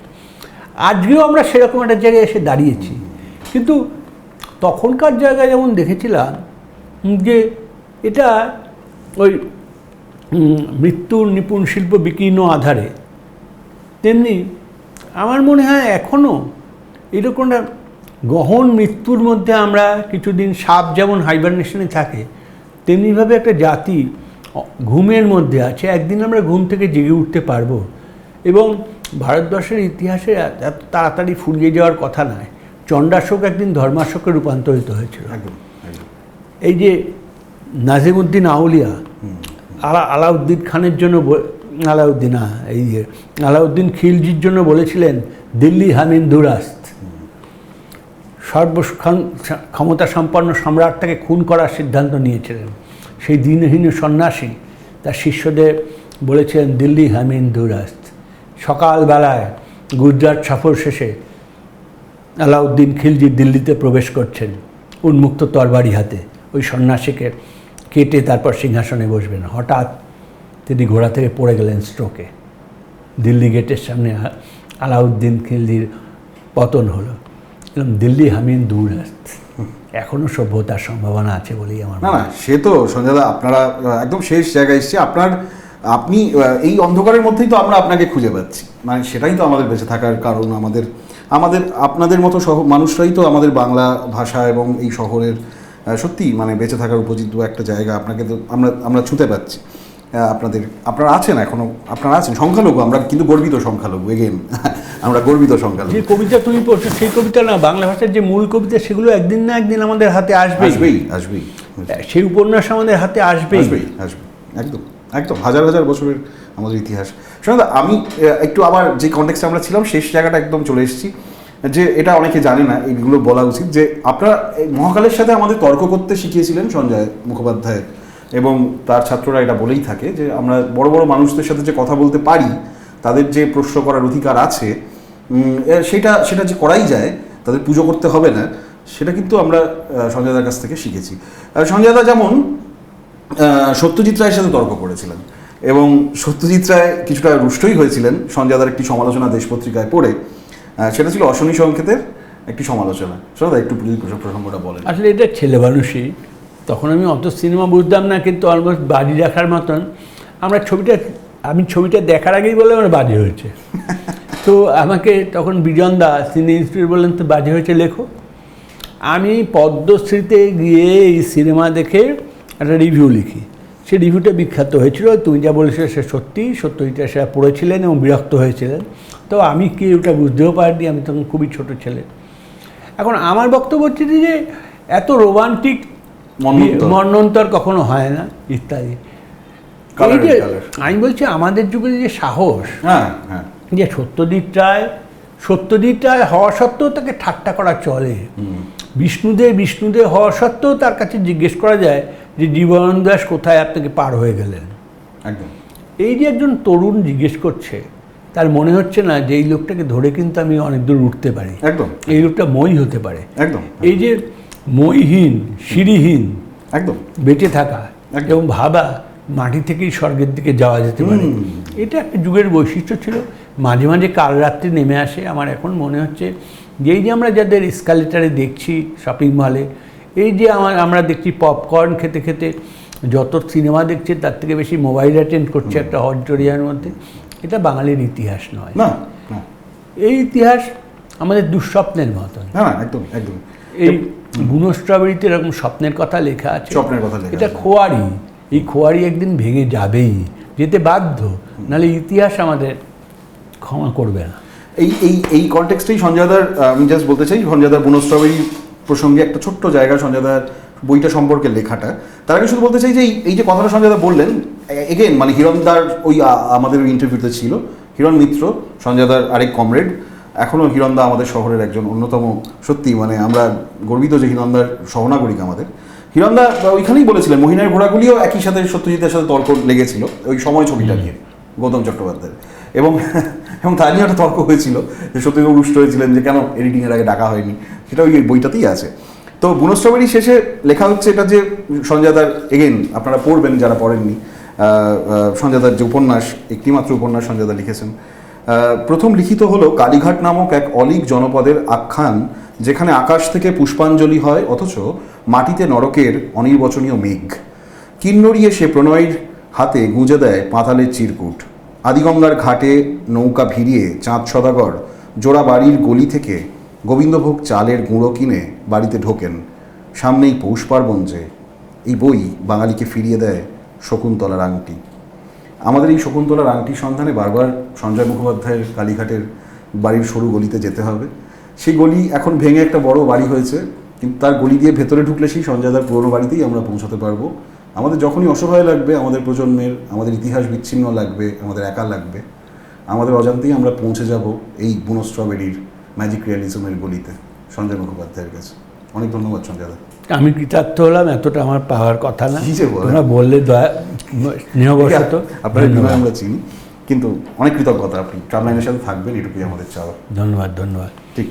আজকেও আমরা সেরকম একটা জায়গায় এসে দাঁড়িয়েছি। কিন্তু তখনকার জায়গায় যেমন দেখেছিলাম যে এটা ওই মৃত্যুর নিপুণ শিল্প বিকীর্ণ আধারে, তেমনি আমার মনে হয় এখনও এরকম একটা গহন মৃত্যুর মধ্যে আমরা কিছুদিন, সাপ যেমন হাইবারনেশনে থাকে, তেমনিভাবে একটা জাতি ঘুমের মধ্যে আছে। একদিন আমরা ঘুম থেকে জেগে উঠতে পারবো, এবং ভারতবর্ষের ইতিহাসে এত তাড়াতাড়ি ফুরিয়ে যাওয়ার কথা নয়। চণ্ডাশোক একদিন ধর্মাশোকে রূপান্তরিত হয়েছিল। এই যে নাজিমুদ্দিন আউলিয়া আলাউদ্দিন খানের জন্য, আলাউদ্দিন খিলজির জন্য বলেছিলেন দিল্লি হামিন্দুরাস্ত। ক্ষমতা সম্পন্ন সম্রাটটাকে খুন করার সিদ্ধান্ত নিয়েছিলেন। সেই দিনহীন সন্ন্যাসী তার শিষ্যদের বলেছিলেন দিল্লি হামিন্দুরাস্ত। সকালবেলায় গুজরাট সফর শেষে আলাউদ্দিন খিলজি দিল্লিতে প্রবেশ করছেন উন্মুক্ত তরবারি হাতে। ওই সন্ন্যাসীকে কেটে তারপর সিংহাসনে বসবেন। হঠাৎ তিনি ঘোড়া থেকে পড়ে গেলেন স্ট্রোকে। দিল্লি গেটের সামনে আলাউদ্দিন খিলজির পতন হলো। দিল্লি হামিন্দুরাস্ত। এখনও সভ্যতার সম্ভাবনা আছে বলেই আমার না। সে তো সঞ্জয় দা, আপনারা একদম শেষ জায়গায় এসছে। আপনি এই অন্ধকারের মধ্যেই তো আমরা আপনাকে খুঁজে পাচ্ছি। মানে সেটাই তো আমাদের বেঁচে থাকার কারণ। আমাদের আপনাদের মতো মানুষরাই তো আমাদের বাংলা ভাষা এবং এই শহরের সত্যি মানে বেঁচে থাকার উপযুক্ত একটা জায়গা। আপনাকে তো আমরা ছুঁতে পাচ্ছি। আপনারা আছেন, এখনও আপনারা আছেন সংখ্যালঘু। আমরা কিন্তু গর্বিত সংখ্যালঘু। এগেন আমরা গর্বিত সংখ্যালঘু। যে কবিতা তুমি পড়ছো সেই কবিতা না, বাংলা ভাষার যে মূল কবিতা, সেগুলো একদিন না একদিন আমাদের হাতে আসবেই। সেই উপন্যাস আমাদের হাতে আসবেই। একদম একদম হাজার হাজার বছরের আমাদের ইতিহাস। শোনা, আমি একটু আবার যে কনটেক্সটে আমরা ছিলাম শেষ জায়গাটা একদম চলে এসেছি। যে এটা অনেকে জানে না, এইগুলো বলা উচিত, যে আপনারা মহাকালের সাথে আমাদের তর্ক করতে শিখিয়েছিলেন সঞ্জয় মুখোপাধ্যায়, এবং তার ছাত্ররা এটা বলেই থাকে যে আমরা বড় বড় মানুষদের সাথে যে কথা বলতে পারি, তাদের যে প্রশ্ন করার অধিকার আছে, সেটা যে করাই যায়, তাদের পুজো করতে হবে না, সেটা কিন্তু আমরা সঞ্জয়দার কাছ থেকে শিখেছি। সঞ্জয়দা যেমন সত্যজিৎ রায়ের সাথে তর্ক করেছিলেন, এবং সত্যজিৎ রায় কিছুটা রুষ্টই হয়েছিলেন সঞ্জয়দার একটি সমালোচনা দেশ পত্রিকায় পড়ে। সেটা ছিল অশনি সংকেতের একটি সমালোচনা। সঞ্জয়দা একটু প্রসঙ্গটা বলেন। আসলে এটা ছেলে মানুষই, তখন আমি অত সিনেমা বুঝতাম না, কিন্তু অলমোস্ট বাজি রাখার মতন আমি ছবিটা দেখার আগেই বলে আমার বাজি হয়েছে। তো আমাকে তখন বিজন দা সিনে ইনস্টিটিউট বললেন, তো বাজি হয়েছে লেখো। আমি পদ্মশ্রীতে গিয়ে এই সিনেমা দেখে একটা রিভিউ লিখি। সেই রিভিউটা বিখ্যাত হয়েছিল, তুমি যা বলেছিলে সে সত্যিটা সেটা পড়েছিলেন এবং বিরক্ত হয়েছিলেন। তো আমি কি ওটা বুঝতেও পারিনি, আমি তখন খুবই ছোট ছেলে। এখন আমার বক্তব্য হচ্ছে যে এত রোমান্টিক মন্বন্তর কখনো হয় না ইত্যাদি। আমি বলছি আমাদের যুগে যে সাহস, যে সত্যজিৎ রায় হওয়া সত্ত্বেও তাকে ঠাট্টা করা চলে, বিষ্ণুদেব হওয়া সত্ত্বেও তার কাছে জিজ্ঞেস করা যায় যে জীবনানন্দ দাশ কোথায় আপনাকে পার হয়ে গেলেন। একদম। এই যে একজন তরুণ জিজ্ঞেস করছে, তার মনে হচ্ছে না যে এই লোকটাকে ধরে কিন্তু আমি অনেক দূর উঠতে পারি, একদম এই লোকটা মই হতে পারে, একদম এই যে মইহীন সিঁড়িহীন একদম বেঁচে থাকা এবং ভাবা মাটি থেকেই স্বর্গের দিকে যাওয়া যেতে পারে, এটা একটা যুগের বৈশিষ্ট্য ছিল। মাঝে মাঝে কাল রাত্রি নেমে আসে। আমার এখন মনে হচ্ছে যে এই যে আমরা যাদের এসকালেটারে দেখছি শপিং মলে, এই যে আমরা দেখছি পপকর্ন খেতে খেতে যত সিনেমা দেখছে তার থেকে বেশি মোবাইল অ্যাটেন্ড করছে একটা অডিটোরিয়ামের মধ্যে, এটা বাঙালির ইতিহাস নয়। না, এই ইতিহাস আমাদের দুঃস্বপ্নের মতন। একদম একদম। এই বুনো স্ট্রবেরিতে এরকম স্বপ্নের কথা লেখা আছে, স্বপ্নের কথা লেখা, এটা খোয়ারি। এই খোয়ারি একদিন ভেঙে যাবেই, যেতে বাধ্য, নাহলে ইতিহাস আমাদের ক্ষমা করবে না। এই কনটেক্সটেই সঞ্জয়দার, আমি জাস্ট বলতে চাই, সঞ্জয়দার বুনো স্ট্রবেরি প্রসঙ্গে একটা ছোট্ট জায়গা সঞ্জয়দার বইটা সম্পর্কে লেখাটা। তার আগে শুধু বলতে চাই যে এই যে কথাটা সঞ্জয়দা বললেন, এগেন মানে হিরণদার ওই আমাদের ইন্টারভিউতে ছিল হিরণ মিত্র, সঞ্জয়দার আরেক কমরেড। এখনও হিরণদা আমাদের শহরের একজন অন্যতম, সত্যি মানে আমরা গর্বিত যে হিরণদার সহনাগরিক আমাদের। হিরণদা ওইখানেই বলেছিলেন মহিনার ঘোড়াগুলিও একই সাথে সত্যজিতের সাথে তর্ক লেগেছিল ওই সময় ছবিটা নিয়ে, গৌতম চট্টোপাধ্যায়, এবং তার নিয়ে একটা তর্ক হয়েছিল যে সত্যজিৎ রুষ্ট হয়েছিলেন যে কেন এডিটিংয়ের আগে ডাকা হয়নি, সেটা ওই বইটাতেই আছে। তো বুনো স্ট্রবেরি শেষে লেখা হচ্ছে এটা যে সঞ্জয়দার, এগেন আপনারা পড়বেন যারা পড়েননি, সঞ্জয়দার যে উপন্যাস, একটিমাত্র উপন্যাস সঞ্জয়দা লিখেছেন। প্রথম লিখিত হলো কালীঘাট নামক এক অলীক জনপদের আখ্যান, যেখানে আকাশ থেকে পুষ্পাঞ্জলি হয় অথচ মাটিতে নরকের অনির্বচনীয় মেঘ। কিন্নরিয়ে সে প্রণয়ের হাতে গুঁজে দেয় পাতালের চিরকুট। আদিগঙ্গার ঘাটে নৌকা ভিড়িয়ে চাঁদ সদাগর জোড়া বাড়ির গলি থেকে গোবিন্দভোগ চালের গুঁড়ো কিনে বাড়িতে ঢোকেন। সামনেই পৌষ পার্বণ যে, এই বই বাঙালিকে ফিরিয়ে দেয় শকুন্তলার আংটি। আমাদের এই শকুন্তলার আংটির সন্ধানে বারবার সঞ্জয় মুখোপাধ্যায়ের কালীঘাটের বাড়ির সরু গলিতে যেতে হবে। সেই গলি এখন ভেঙে একটা বড় বাড়ি হয়েছে, কিন্তু তার গলি দিয়ে ভেতরে ঢুকলে সেই সঞ্জয়দার পুরনো বাড়িতেই আমরা পৌঁছাতে পারবো। আমাদের যখনই অসহায় লাগবে, আমাদের প্রজন্মের, আমাদের ইতিহাস বিচ্ছিন্ন লাগবে, আমাদের একা লাগবে, আমাদের অজান্তেই আমরা পৌঁছে যাব এই বুনো স্ট্রবেরির ম্যাজিক রিয়ালিজমের গলিতে, সঞ্জয় মুখোপাধ্যায়ের কাছে। অনেক ধন্যবাদ সঞ্জয়দা। আমি কৃতার্থ হলাম, এতটা আমার পাওয়ার কথা না, তোমরা বললে দয়া স্নেহবশত। আপনার আমরা চিনি, কিন্তু অনেক কৃতজ্ঞতা, আপনি ট্রামলাইনের সাথে থাকবেন, এটুকুই আমাদের চাওয়া। ধন্যবাদ। ঠিক।